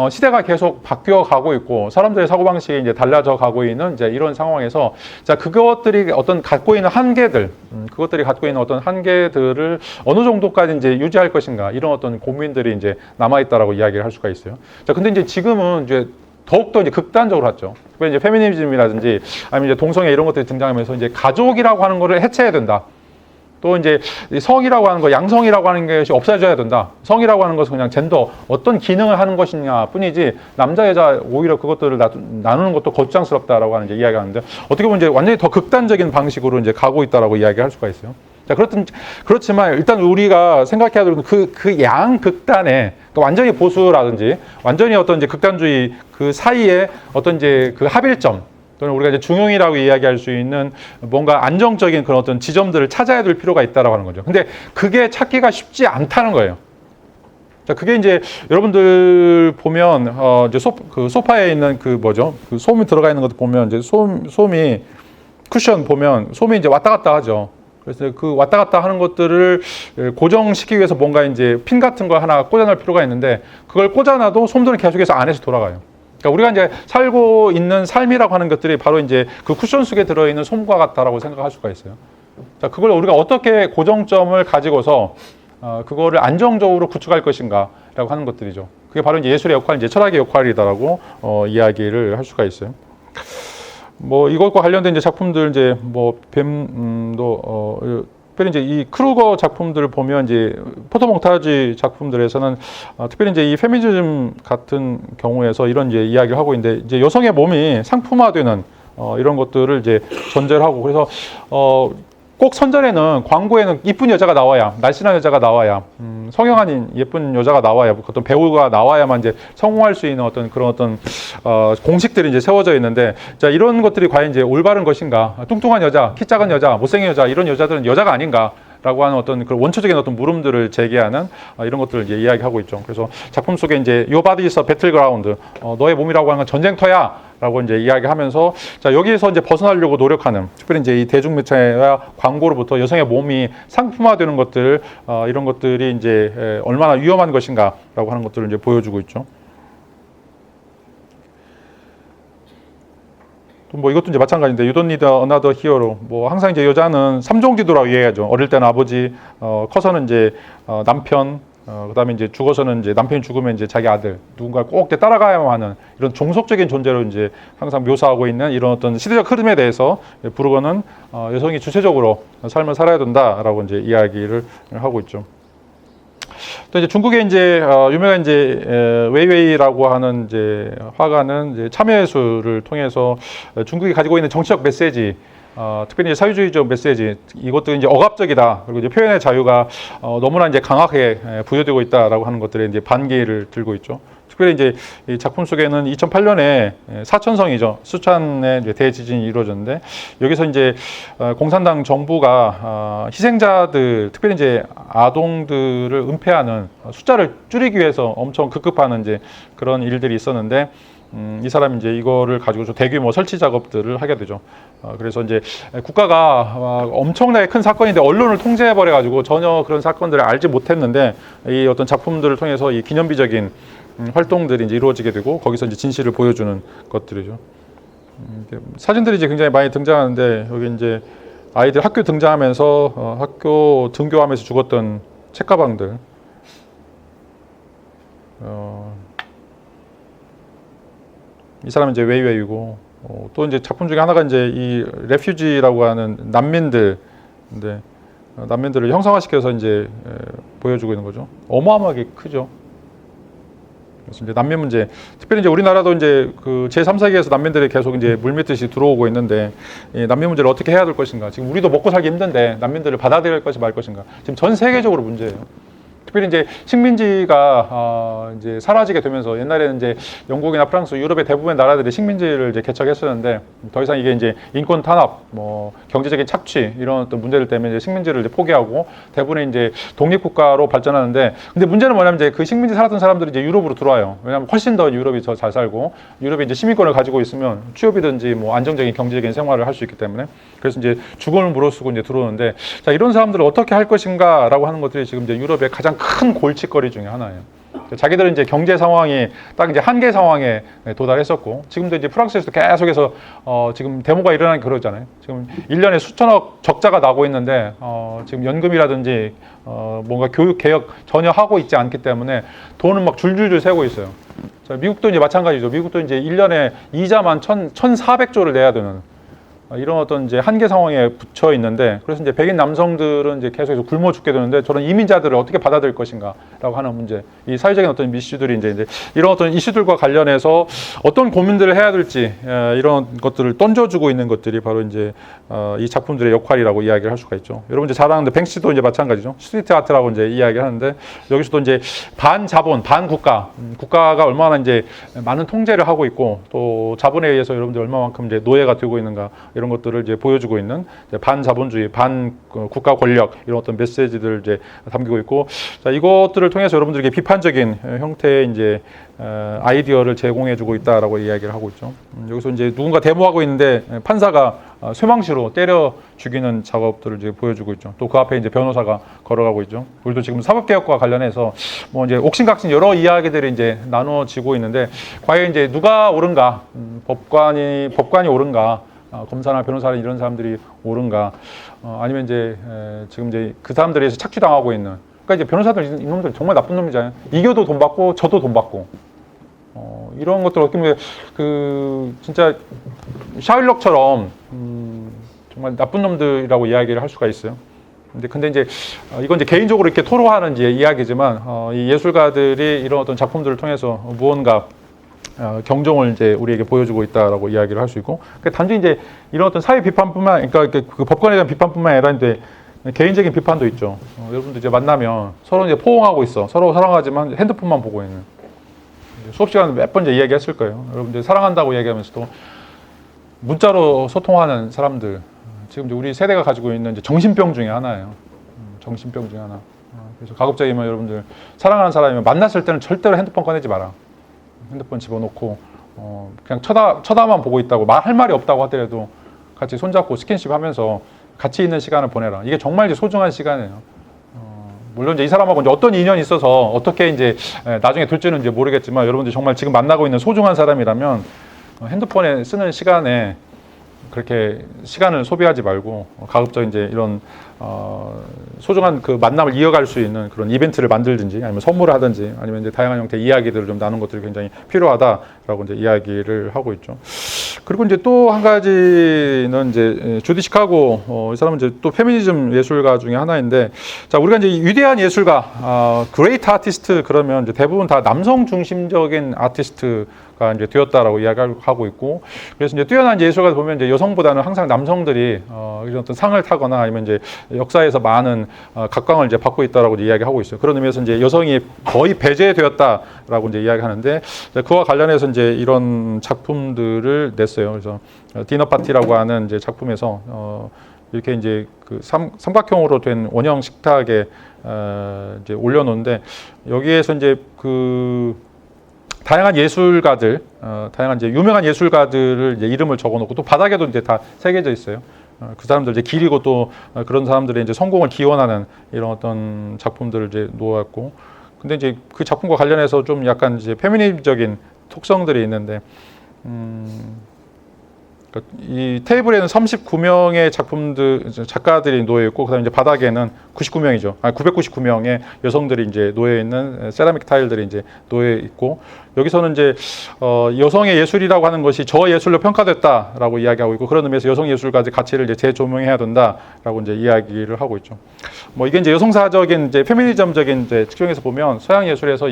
시대가 계속 바뀌어 가고 있고 사람들의 사고 방식이 이제 달라져 가고 있는 이제 이런 상황에서 자 그것들이 어떤 갖고 있는 한계들, 그것들이 갖고 있는 어떤 한계들을 어느 정도까지 이제 유지할 것인가 이런 어떤 고민들이 이제 남아 있다라고 이야기를 할 수가 있어요. 자 근데 이제 지금은 이제 더욱더 이제 극단적으로 갔죠. 특별히 이제 페미니즘이라든지 아니면 이제 동성애 이런 것들이 등장하면서 이제 가족이라고 하는 거를 해체해야 된다. 또 이제 성이라고 하는 거, 양성이라고 하는 것이 없어져야 된다. 성이라고 하는 것은 그냥 젠더 어떤 기능을 하는 것이냐 뿐이지 남자 여자 오히려 그것들을 나누는 것도 거추장스럽다라고 하는 이제 이야기가 하는데 어떻게 보면 이제 완전히 더 극단적인 방식으로 이제 가고 있다라고 이야기할 수가 있어요. 자 그렇지만 일단 우리가 생각해야 되는 그 양극단에 그러니까 완전히 보수라든지 완전히 어떤 이제 극단주의 그 사이에 어떤 이제 그 합일점 또는 우리가 이제 중용이라고 이야기할 수 있는 뭔가 안정적인 그런 어떤 지점들을 찾아야 될 필요가 있다라고 하는 거죠. 근데 그게 찾기가 쉽지 않다는 거예요. 자, 그게 이제 여러분들 보면 이제 소파에 있는 그 뭐죠? 그 솜이 들어가 있는 것도 보면 이제 솜이 쿠션 보면 솜이 이제 왔다 갔다 하죠. 그래서 그 왔다 갔다 하는 것들을 고정시키기 위해서 뭔가 이제 핀 같은 거 하나 꽂아놓을 필요가 있는데 그걸 꽂아놔도 솜들은 계속해서 안에서 돌아가요. 그러니까 우리가 이제 살고 있는 삶이라고 하는 것들이 바로 이제 그 쿠션 속에 들어있는 솜과 같다라고 생각할 수가 있어요. 자, 그걸 우리가 어떻게 고정점을 가지고서 그거를 안정적으로 구축할 것인가라고 하는 것들이죠. 그게 바로 이제 예술의 역할, 이제 철학의 역할이다라고 이야기를 할 수가 있어요. 뭐 이것과 관련된 이제 작품들 이제 뭐 뱀도 특별히 이제 이 크루거 작품들을 보면 이제 포토몽타지 작품들에서는 특별히 이제 이 페미니즘 같은 경우에서 이런 이제 이야기를 하고 있는데 이제 여성의 몸이 상품화되는 이런 것들을 이제 전제를 하고 그래서 꼭 선전에는 광고에는 이쁜 여자가 나와야 날씬한 여자가 나와야 성형 아닌 예쁜 여자가 나와야 어떤 배우가 나와야만 이제 성공할 수 있는 어떤 그런 어떤 공식들이 이제 세워져 있는데 자 이런 것들이 과연 이제 올바른 것인가 뚱뚱한 여자 키 작은 여자 못생긴 여자 이런 여자들은 여자가 아닌가 라고 하는 어떤 그런 원초적인 어떤 물음들을 제기하는 이런 것들을 이제 이야기하고 있죠. 그래서 작품 속에 이제 Your body is a battleground, 너의 몸이라고 하는 건 전쟁터야. 라고 이제 이야기하면서 자 여기에서 이제 벗어나려고 노력하는 특별히 이제 이 대중매체와 광고로부터 여성의 몸이 상품화되는 것들 이런 것들이 이제 얼마나 위험한 것인가라고 하는 것들을 이제 보여주고 있죠. 또 뭐 이것도 이제 마찬가지인데 You don't need another hero. 뭐 항상 이제 여자는 삼종지도라고 이야기하죠. 어릴 때는 아버지, 커서는 이제 남편. 그다음에 이제 죽어서는 이제 남편이 죽으면 이제 자기 아들 누군가 꼭 따라가야만 하는 이런 종속적인 존재로 이제 항상 묘사하고 있는 이런 어떤 시대적 흐름에 대해서 부르거는 여성이 주체적으로 삶을 살아야 된다라고 이제 이야기를 하고 있죠. 또 이제 중국의 이제 유명한 이제 웨이웨이라고 하는 이제 화가는 이제 참여예술을 통해서 중국이 가지고 있는 정치적 메시지 특별히 이제 사회주의적 메시지 이것도 이제 억압적이다 그리고 이제 표현의 자유가 너무나 이제 강하게 부여되고 있다라고 하는 것들에 이제 반기를 들고 있죠. 특별히 이제 이 작품 속에는 2008년에 사천성이죠. 수찬의 이제 대지진이 이루어졌는데 여기서 이제 공산당 정부가 희생자들 특별히 이제 아동들을 은폐하는 숫자를 줄이기 위해서 엄청 급급하는 이제 그런 일들이 있었는데. 이 사람이 이제 이거를 가지고 대규모 설치 작업들을 하게 되죠. 그래서 이제 국가가 엄청나게 큰 사건인데 언론을 통제해버려 가지고 전혀 그런 사건들을 알지 못했는데 이 어떤 작품들을 통해서 이 기념비적인 활동들이 이제 이루어지게 되고 거기서 이제 진실을 보여주는 것들이죠. 사진들이 이제 굉장히 많이 등장하는데 여기 이제 아이들 학교 등장하면서 학교 등교하면서 죽었던 책가방들. 이 사람은 이제 웨이웨이고 또 이제 작품 중에 하나가 이제 이 레퓨지라고 하는 난민들인데 난민들을 형상화시켜서 이제 보여주고 있는 거죠. 어마어마하게 크죠. 그래서 이제 난민 문제, 특별히 이제 우리나라도 이제 그 제3세계에서 난민들이 계속 이제 물밀듯이 들어오고 있는데 이 난민 문제를 어떻게 해야 될 것인가? 지금 우리도 먹고 살기 힘든데 난민들을 받아들일 것이 말 것인가? 지금 전 세계적으로 문제예요. 특별히 이제 식민지가 이제 사라지게 되면서 옛날에는 이제 영국이나 프랑스, 유럽의 대부분의 나라들이 식민지를 이제 개척했었는데 더 이상 이게 이제 인권 탄압, 뭐 경제적인 착취 이런 어떤 문제들 때문에 이제 식민지를 이제 포기하고 대부분의 이제 독립국가로 발전하는데 근데 문제는 뭐냐면 이제 그 식민지 살았던 사람들이 이제 유럽으로 들어와요. 왜냐하면 훨씬 더 유럽이 더 잘 살고 유럽이 이제 시민권을 가지고 있으면 취업이든지 뭐 안정적인 경제적인 생활을 할 수 있기 때문에 그래서 이제 죽음을 무릅쓰고 이제 들어오는데 자 이런 사람들을 어떻게 할 것인가라고 하는 것들이 지금 이제 유럽의 가장 큰 골칫거리 중에 하나예요. 자기들은 이제 경제 상황이 딱 이제 한계 상황에 도달했었고 지금도 이제 프랑스에서도 계속해서 지금 데모가 일어나기 그러잖아요. 지금 1년에 수천억 적자가 나고 있는데 지금 연금이라든지 뭔가 교육 개혁 전혀 하고 있지 않기 때문에 돈은 막 줄줄줄 새고 있어요. 자, 미국도 이제 마찬가지죠. 미국도 이제 1년에 이자만 1,400조를 내야 되는 이런 어떤 이제 한계 상황에 붙여 있는데 그래서 이제 백인 남성들은 이제 계속해서 굶어 죽게 되는데 저런 이민자들을 어떻게 받아들일 것인가라고 하는 문제, 이 사회적인 어떤 이슈들이 이제 이런 어떤 이슈들과 관련해서 어떤 고민들을 해야 될지 이런 것들을 던져주고 있는 것들이 바로 이제 이 작품들의 역할이라고 이야기를 할 수가 있죠. 여러분 이제 잘 아는데 뱅시도 이제 마찬가지죠. 스트리트 아트라고 이제 이야기를 하는데 여기서도 이제 반자본, 반국가, 국가가 얼마나 이제 많은 통제를 하고 있고 또 자본에 의해서 여러분들 얼마만큼 이제 노예가 되고 있는가. 이런 것들을 이제 보여주고 있는 반자본주의, 반국가 권력 이런 어떤 메시지들을 이제 담기고 있고, 자 이것들을 통해서 여러분들에게 비판적인 형태의 이제 아이디어를 제공해주고 있다라고 이야기를 하고 있죠. 여기서 이제 누군가 데모하고 있는데 판사가 쇠망치로 때려 죽이는 작업들을 이제 보여주고 있죠. 또 그 앞에 이제 변호사가 걸어가고 있죠. 우리도 지금 사법개혁과 관련해서 뭐 이제 옥신각신 여러 이야기들이 이제 나누어지고 있는데 과연 이제 누가 옳은가, 법관이 옳은가. 검사나 변호사나 이런 사람들이 옳은가 아니면 이제 지금 이제 그 사람들에 의해서 착취당하고 있는 그러니까 이제 변호사들 이놈들 정말 나쁜 놈이잖아요. 이겨도 돈 받고 져도 돈 받고 이런 것들 어떻게 보면 그 진짜 샤일록처럼 정말 나쁜 놈들이라고 이야기를 할 수가 있어요. 근데 이제 이건 이제 개인적으로 이렇게 토로하는 이제 이야기지만 이 예술가들이 이런 어떤 작품들을 통해서 무언가 경종을 이제 우리에게 보여주고 있다라고 이야기를 할 수 있고, 단지 이제 이런 어떤 사회 비판뿐만, 그러니까 그 법관에 대한 비판뿐만 아니라 이제 개인적인 비판도 있죠. 여러분들 이제 만나면 서로 이제 포옹하고 있어, 서로 사랑하지만 핸드폰만 보고 있는. 수업 시간에 몇 번 이제 이야기했을 거예요. 여러분들 사랑한다고 이야기하면서도 문자로 소통하는 사람들, 지금 이제 우리 세대가 가지고 있는 이제 정신병 중에 하나예요. 정신병 중에 하나. 그래서 가급적이면 여러분들 사랑하는 사람이면 만났을 때는 절대로 핸드폰 꺼내지 마라. 핸드폰 집어넣고 그냥 쳐다만 보고 있다고, 할 말이 없다고 하더라도 같이 손잡고 스킨십 하면서 같이 있는 시간을 보내라. 이게 정말 이제 소중한 시간이에요. 물론 이제 이 사람하고 이제 어떤 인연이 있어서 어떻게 이제 나중에 될지는 이제 모르겠지만, 여러분들 정말 지금 만나고 있는 소중한 사람이라면 핸드폰에 쓰는 시간에 그렇게 시간을 소비하지 말고 가급적 이제 이런 소중한 그 만남을 이어갈 수 있는 그런 이벤트를 만들든지, 아니면 선물을 하든지, 아니면 이제 다양한 형태의 이야기들을 좀 나눈 것들이 굉장히 필요하다라고 이제 이야기를 하고 있죠. 그리고 이제 또 한 가지는 이제 주디 시카고, 이 사람은 이제 또 페미니즘 예술가 중에 하나인데, 자, 우리가 이제 위대한 예술가, 그레이트 아티스트 그러면 이제 대부분 다 남성 중심적인 아티스트가 이제 되었다라고 이야기하고 있고, 그래서 이제 뛰어난 예술가 보면 이제 여성보다는 항상 남성들이 이런 어떤 상을 타거나 아니면 이제 역사에서 많은 각광을 이제 받고 있다라고 이제 이야기하고 있어요. 그런 의미에서 이제 여성이 거의 배제되었다라고 이제 이야기하는데, 그와 관련해서 이제 이런 작품들을 냈어요. 그래서 디너 파티라고 하는 이제 작품에서 이렇게 이제 그 삼각형으로 된 원형 식탁에 이제 올려놓는데, 여기에서 이제 그 다양한 예술가들, 다양한 이제 유명한 예술가들을 이제 이름을 적어놓고, 또 바닥에도 이제 다 새겨져 있어요. 그 사람들 이제 기리고, 또 그런 사람들의 이제 성공을 기원하는 이런 어떤 작품들을 이제 놓았고, 근데 이제 그 작품과 관련해서 좀 약간 이제 페미니즘적인 특성들이 있는데, 이 테이블에는 39명의 작가들이 놓여 있고, 그다음에 이제 바닥에는 99명이죠. 999명의 여성들이 이제 놓여 있는 세라믹 타일들이 이제 놓여 있고, 여기서는 이제 여성의 예술이라고 하는 것이 저 예술로 평가됐다라고 이야기하고 있고, 그런 의미에서 여성 예술가의 가치를 이제 재조명해야 된다라고 이제 이야기를 하고 있죠. 뭐 이게 이제 여성사적인 이제 페미니즘적인 이제 측면에서 보면, 서양 예술에서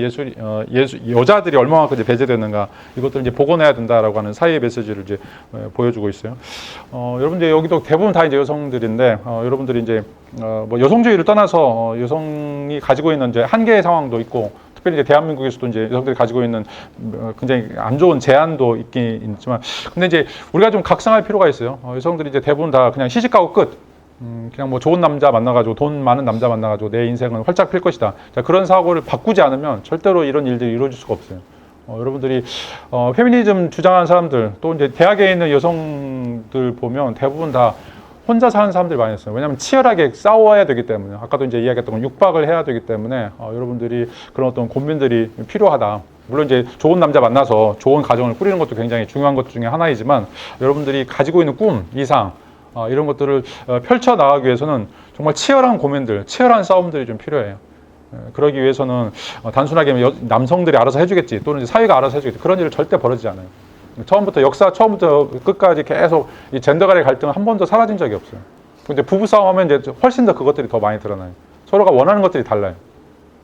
여자들이 얼마만큼 이제 배제되는가, 이것들을 이제 복원해야 된다라고 하는 사회의 메시지를 이제 보여주고 있어요. 여러분들 여기도 대부분 다 이제 여성들인데, 여러분들이 이제 뭐 여성주의를 떠나서 여성이 가지고 있는 이제 한계의 상황도 있고, 특별히 이제 대한민국에서도 이제 여성들이 가지고 있는 굉장히 안 좋은 제한도 있긴 있지만, 근데 이제 우리가 좀 각성할 필요가 있어요. 여성들이 이제 대부분 다 그냥 시집가고 끝. 그냥 뭐 좋은 남자 만나가지고, 돈 많은 남자 만나가지고 내 인생은 활짝 필 것이다. 자, 그런 사고를 바꾸지 않으면 절대로 이런 일들이 이루어질 수가 없어요. 여러분들이 페미니즘 주장하는 사람들, 또 이제 대학에 있는 여성들 보면 대부분 다 혼자 사는 사람들이 많이 있어요. 왜냐하면 치열하게 싸워야 되기 때문에, 아까도 이제 이야기했던 건 육박을 해야 되기 때문에 여러분들이 그런 어떤 고민들이 필요하다. 물론 이제 좋은 남자 만나서 좋은 가정을 꾸리는 것도 굉장히 중요한 것 중에 하나이지만, 여러분들이 가지고 있는 꿈, 이상, 이런 것들을 펼쳐 나가기 위해서는 정말 치열한 고민들, 치열한 싸움들이 좀 필요해요. 그러기 위해서는 단순하게 남성들이 알아서 해주겠지, 또는 이제 사회가 알아서 해주겠지, 그런 일을 절대 벌어지지 않아요. 역사 처음부터 끝까지 계속 이 젠더 간의 갈등은 한 번도 사라진 적이 없어요. 근데 부부싸움 하면 이제 훨씬 더 그것들이 더 많이 드러나요. 서로가 원하는 것들이 달라요.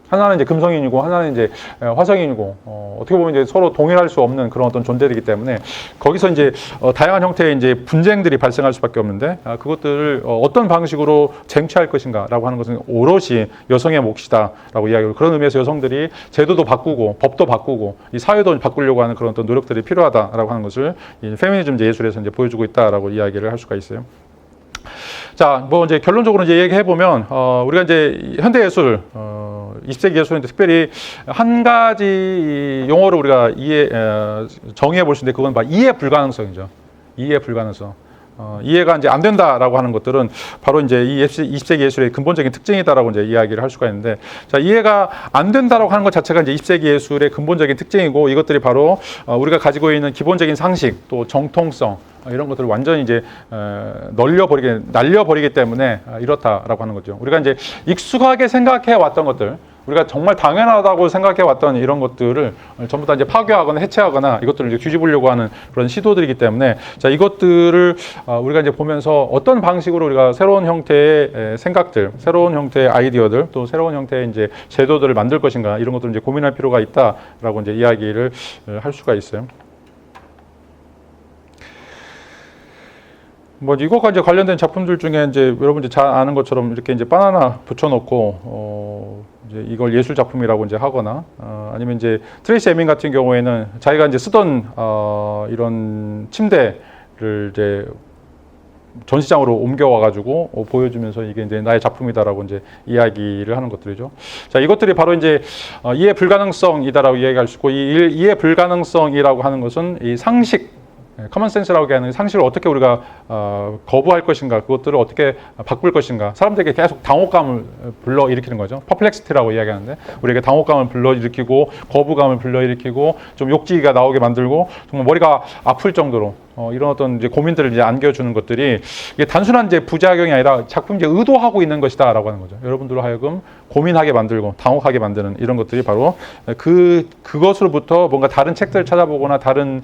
하나는 이제 금성인이고 하나는 이제 화성인이고, 어떻게 보면 이제 서로 동일할 수 없는 그런 어떤 존재들이기 때문에, 거기서 이제 다양한 형태의 이제 분쟁들이 발생할 수밖에 없는데, 그것들을 어떤 방식으로 쟁취할 것인가라고 하는 것은 오롯이 여성의 몫이다라고 이야기하고, 그런 의미에서 여성들이 제도도 바꾸고 법도 바꾸고 이 사회도 바꾸려고 하는 그런 어떤 노력들이 필요하다라고 하는 것을 이 페미니즘 예술에서 이제 보여주고 있다라고 이야기를 할 수가 있어요. 자, 뭐 이제 결론적으로 이제 얘기해 보면, 우리가 이제 현대 예술, 20세기 예술인데 특별히 한 가지 용어를 우리가 정의해 볼 수 있는데, 그건 바로 이해 불가능성이죠. 이해 불가능성. 이해가 이제 안 된다라고 하는 것들은 바로 이제 이 20세기 예술의 근본적인 특징이다라고 이제 이야기를 할 수가 있는데, 자, 이해가 안 된다라고 하는 것 자체가 이제 20세기 예술의 근본적인 특징이고, 이것들이 바로 우리가 가지고 있는 기본적인 상식, 또 정통성, 이런 것들을 완전히 이제 날려버리기 때문에 이렇다라고 하는 거죠. 우리가 이제 익숙하게 생각해 왔던 것들, 우리가 정말 당연하다고 생각해 왔던 이런 것들을 전부 다 이제 파괴하거나 해체하거나 이것들을 이제 뒤집으려고 하는 그런 시도들이기 때문에 자, 이것들을 우리가 이제 보면서 어떤 방식으로 우리가 새로운 형태의 생각들, 새로운 형태의 아이디어들, 또 새로운 형태의 이제 제도들을 만들 것인가 이런 것들을 이제 고민할 필요가 있다라고 이제 이야기를 할 수가 있어요. 뭐 이것과 이제 관련된 작품들 중에 이제 여러분 이제 잘 아는 것처럼 이렇게 이제 바나나 붙여놓고 이제 이걸 예술 작품이라고 이제 하거나 아니면 이제 트레이시 에민 같은 경우에는 자기가 이제 쓰던 이런 침대를 이제 전시장으로 옮겨와가지고 보여주면서 이게 이제 나의 작품이다라고 이제 이야기를 하는 것들이죠. 자, 이것들이 바로 이제 이해 불가능성이다라고 이야기할 수 있고, 이 이해 불가능성이라고 하는 것은 이 상식, 커먼센스라고 하는 상식을 어떻게 우리가 거부할 것인가, 그것들을 어떻게 바꿀 것인가, 사람들에게 계속 당혹감을 불러일으키는 거죠. 퍼플렉시티라고 이야기하는데 우리에게 당혹감을 불러일으키고 거부감을 불러일으키고 좀 욕지가 나오게 만들고 정말 머리가 아플 정도로 이런 어떤 이제 고민들을 이제 안겨주는 것들이 이게 단순한 이제 부작용이 아니라 작품 이제 의도하고 있는 것이다라고 하는 거죠. 여러분들로 하여금 고민하게 만들고 당혹하게 만드는 이런 것들이 바로 그것으로부터 뭔가 다른 책들을 찾아보거나 다른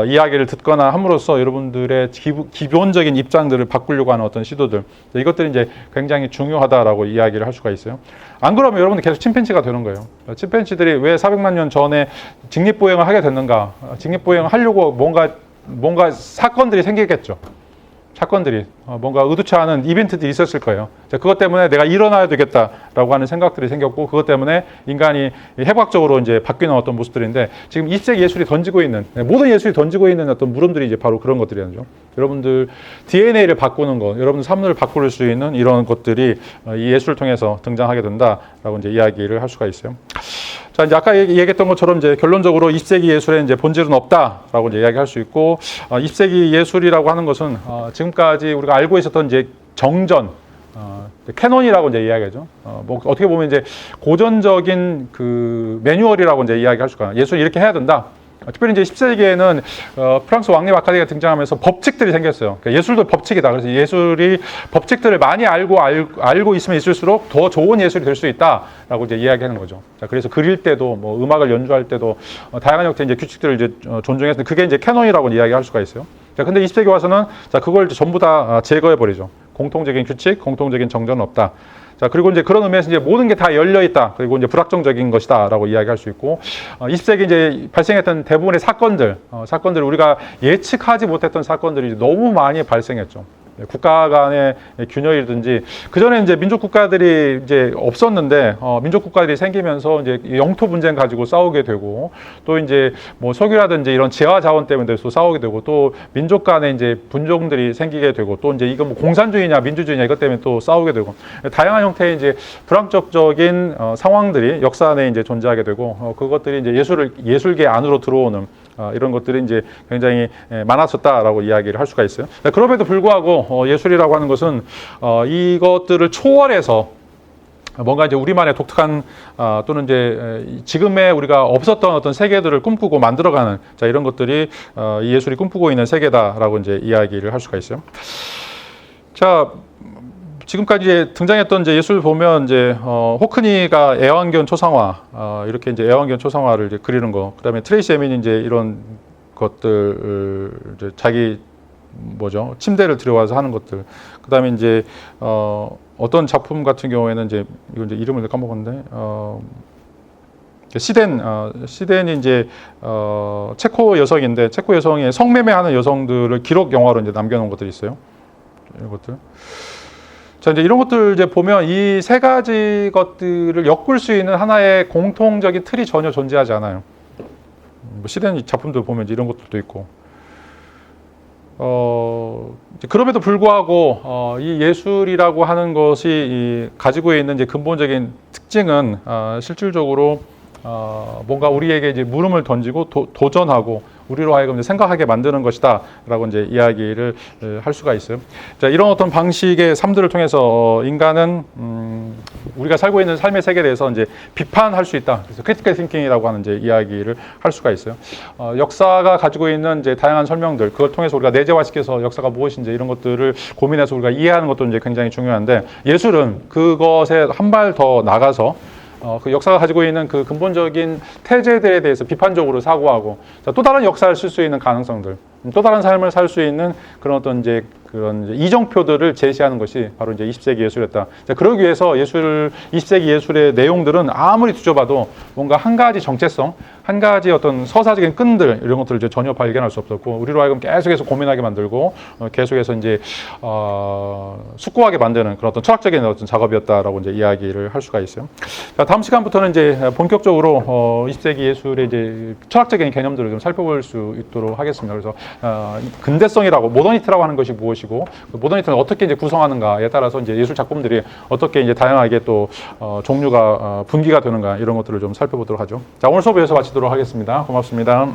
이야기를 듣거나 함으로써 여러분들의 기본적인 입장들을 바꾸려고 하는 어떤 시도들, 이것들이 이제 굉장히 중요하다라고 이야기를 할 수가 있어요. 안 그러면 여러분들 계속 침팬지가 되는 거예요. 침팬지들이 왜 400만 년 전에 직립보행을 하게 됐는가? 직립보행을 하려고 뭔가 사건들이 생기겠죠. 사건들이 뭔가 의도치 않은 이벤트들이 있었을 거예요. 자, 그것 때문에 내가 일어나야 되겠다라고 하는 생각들이 생겼고, 그것 때문에 인간이 해부학적으로 이제 바뀌는 어떤 모습들인데, 지금 20세기 예술이 던지고 있는, 모든 예술이 던지고 있는 어떤 물음들이 이제 바로 그런 것들이죠. 여러분들 DNA를 바꾸는 것, 여러분들 삶을 바꿀 수 있는 이런 것들이 이 예술을 통해서 등장하게 된다라고 이제 이야기를 할 수가 있어요. 자, 이제 아까 얘기했던 것처럼 이제 결론적으로 20세기 예술에 이제 본질은 없다라고 이제 이야기할 수 있고, 20세기 예술이라고 하는 것은 지금까지 우리가 알고 있었던 이제 정전, 캐논이라고 이제 이야기하죠. 뭐 어떻게 보면 이제 고전적인 그 매뉴얼이라고 이제 이야기할 수가 있어요. 예술이 이렇게 해야 된다. 특별히 이제 10세기에는 프랑스 왕립 아카데미가 등장하면서 법칙들이 생겼어요. 그러니까 예술도 법칙이다. 그래서 예술이 법칙들을 많이 알고 있으면 있을수록 더 좋은 예술이 될 수 있다라고 이제 이야기하는 거죠. 자, 그래서 그릴 때도 뭐 음악을 연주할 때도 다양한 형태의 이제 규칙들을 이제 존중해서 그게 이제 캐논이라고 이야기할 수가 있어요. 자, 근데 20세기 와서는 자, 그걸 전부 다 제거해 버리죠. 공통적인 규칙, 공통적인 정전은 없다. 자, 그리고 이제 그런 의미에서 이제 모든 게 다 열려 있다. 그리고 이제 불확정적인 것이다라고 이야기할 수 있고, 20세기 이제 발생했던 대부분의 사건들 우리가 예측하지 못했던 사건들이 너무 많이 발생했죠. 국가 간의 균열이든지, 그 전에 이제 민족 국가들이 이제 없었는데 민족 국가들이 생기면서 이제 영토 분쟁 가지고 싸우게 되고, 또 이제 뭐 석유라든지 이런 재화 자원 때문에 또 싸우게 되고, 또 민족 간에 이제 분종들이 생기게 되고, 또 이제 이거 뭐 공산주의냐 민주주의냐 이것 때문에 또 싸우게 되고, 다양한 형태의 이제 불확정적인 상황들이 역사 안에 이제 존재하게 되고, 그것들이 이제 예술계 안으로 들어오는 이런 것들이 이제 굉장히 많았었다라고 이야기를 할 수가 있어요. 그럼에도 불구하고 예술이라고 하는 것은 이것들을 초월해서 뭔가 이제 우리만의 독특한 또는 이제 지금의 우리가 없었던 어떤 세계들을 꿈꾸고 만들어가는, 자, 이런 것들이 이 예술이 꿈꾸고 있는 세계다라고 이제 이야기를 할 수가 있어요. 자, 지금까지 이제 등장했던 이제 예술 보면 이제 호크니가 애완견 초상화, 이렇게 이제 애완견 초상화를 이제 그리는 거, 그다음에 트레이시 에민이 이제 이런 것들 이제 자기 침대를 들여와서 하는 것들, 그다음에 이제 어떤 작품 같은 경우에는 이제 이거 이제 이름을 까먹었는데 시덴이 이제 체코 여성인데, 체코 여성의 성매매하는 여성들을 기록 영화로 이제 남겨놓은 것들이 있어요. 이런 것들. 자, 이제 이런 것들 이제 보면 이 세 가지 것들을 엮을 수 있는 하나의 공통적인 틀이 전혀 존재하지 않아요. 뭐 시덴 작품들 보면 이제 이런 것들도 있고, 그럼에도 불구하고 이 예술이라고 하는 것이 가지고 있는 이제 근본적인 특징은 실질적으로 뭔가 우리에게 이제 물음을 던지고 도전하고 우리로 하여금 이제 생각하게 만드는 것이다라고 이제 이야기를 할 수가 있어요. 자, 이런 어떤 방식의 삶들을 통해서 인간은 우리가 살고 있는 삶의 세계에 대해서 이제 비판할 수 있다. 그래서 크리티컬 띵킹이라고 하는 이제 이야기를 할 수가 있어요. 역사가 가지고 있는 이제 다양한 설명들, 그걸 통해서 우리가 내재화시켜서 역사가 무엇인지 이런 것들을 고민해서 우리가 이해하는 것도 이제 굉장히 중요한데, 예술은 그것에 한 발 더 나가서 그 역사가 가지고 있는 그 근본적인 태제들에 대해서 비판적으로 사고하고, 자, 또 다른 역사를 쓸 수 있는 가능성들, 또 다른 삶을 살 수 있는 그런 어떤 이제 그런 이제 이정표들을 제시하는 것이 바로 이제 20세기 예술이었다. 자, 그러기 위해서 20세기 예술의 내용들은 아무리 뒤져봐도 뭔가 한 가지 정체성, 한 가지 어떤 서사적인 끈들, 이런 것들을 이제 전혀 발견할 수 없었고, 우리로 하여금 계속해서 고민하게 만들고, 계속해서 이제, 숙고하게 만드는 그런 어떤 철학적인 어떤 작업이었다라고 이제 이야기를 할 수가 있어요. 자, 다음 시간부터는 이제 본격적으로, 20세기 예술의 이제 철학적인 개념들을 좀 살펴볼 수 있도록 하겠습니다. 그래서, 근대성이라고, 모더니티라고 하는 것이 무엇이고, 그 모더니티는 어떻게 이제 구성하는가에 따라서 이제 예술 작품들이 어떻게 이제 다양하게 또, 종류가, 분기가 되는가, 이런 것들을 좀 살펴보도록 하죠. 자, 오늘 수업 여기서 마치도록 하겠습니다. 고맙습니다.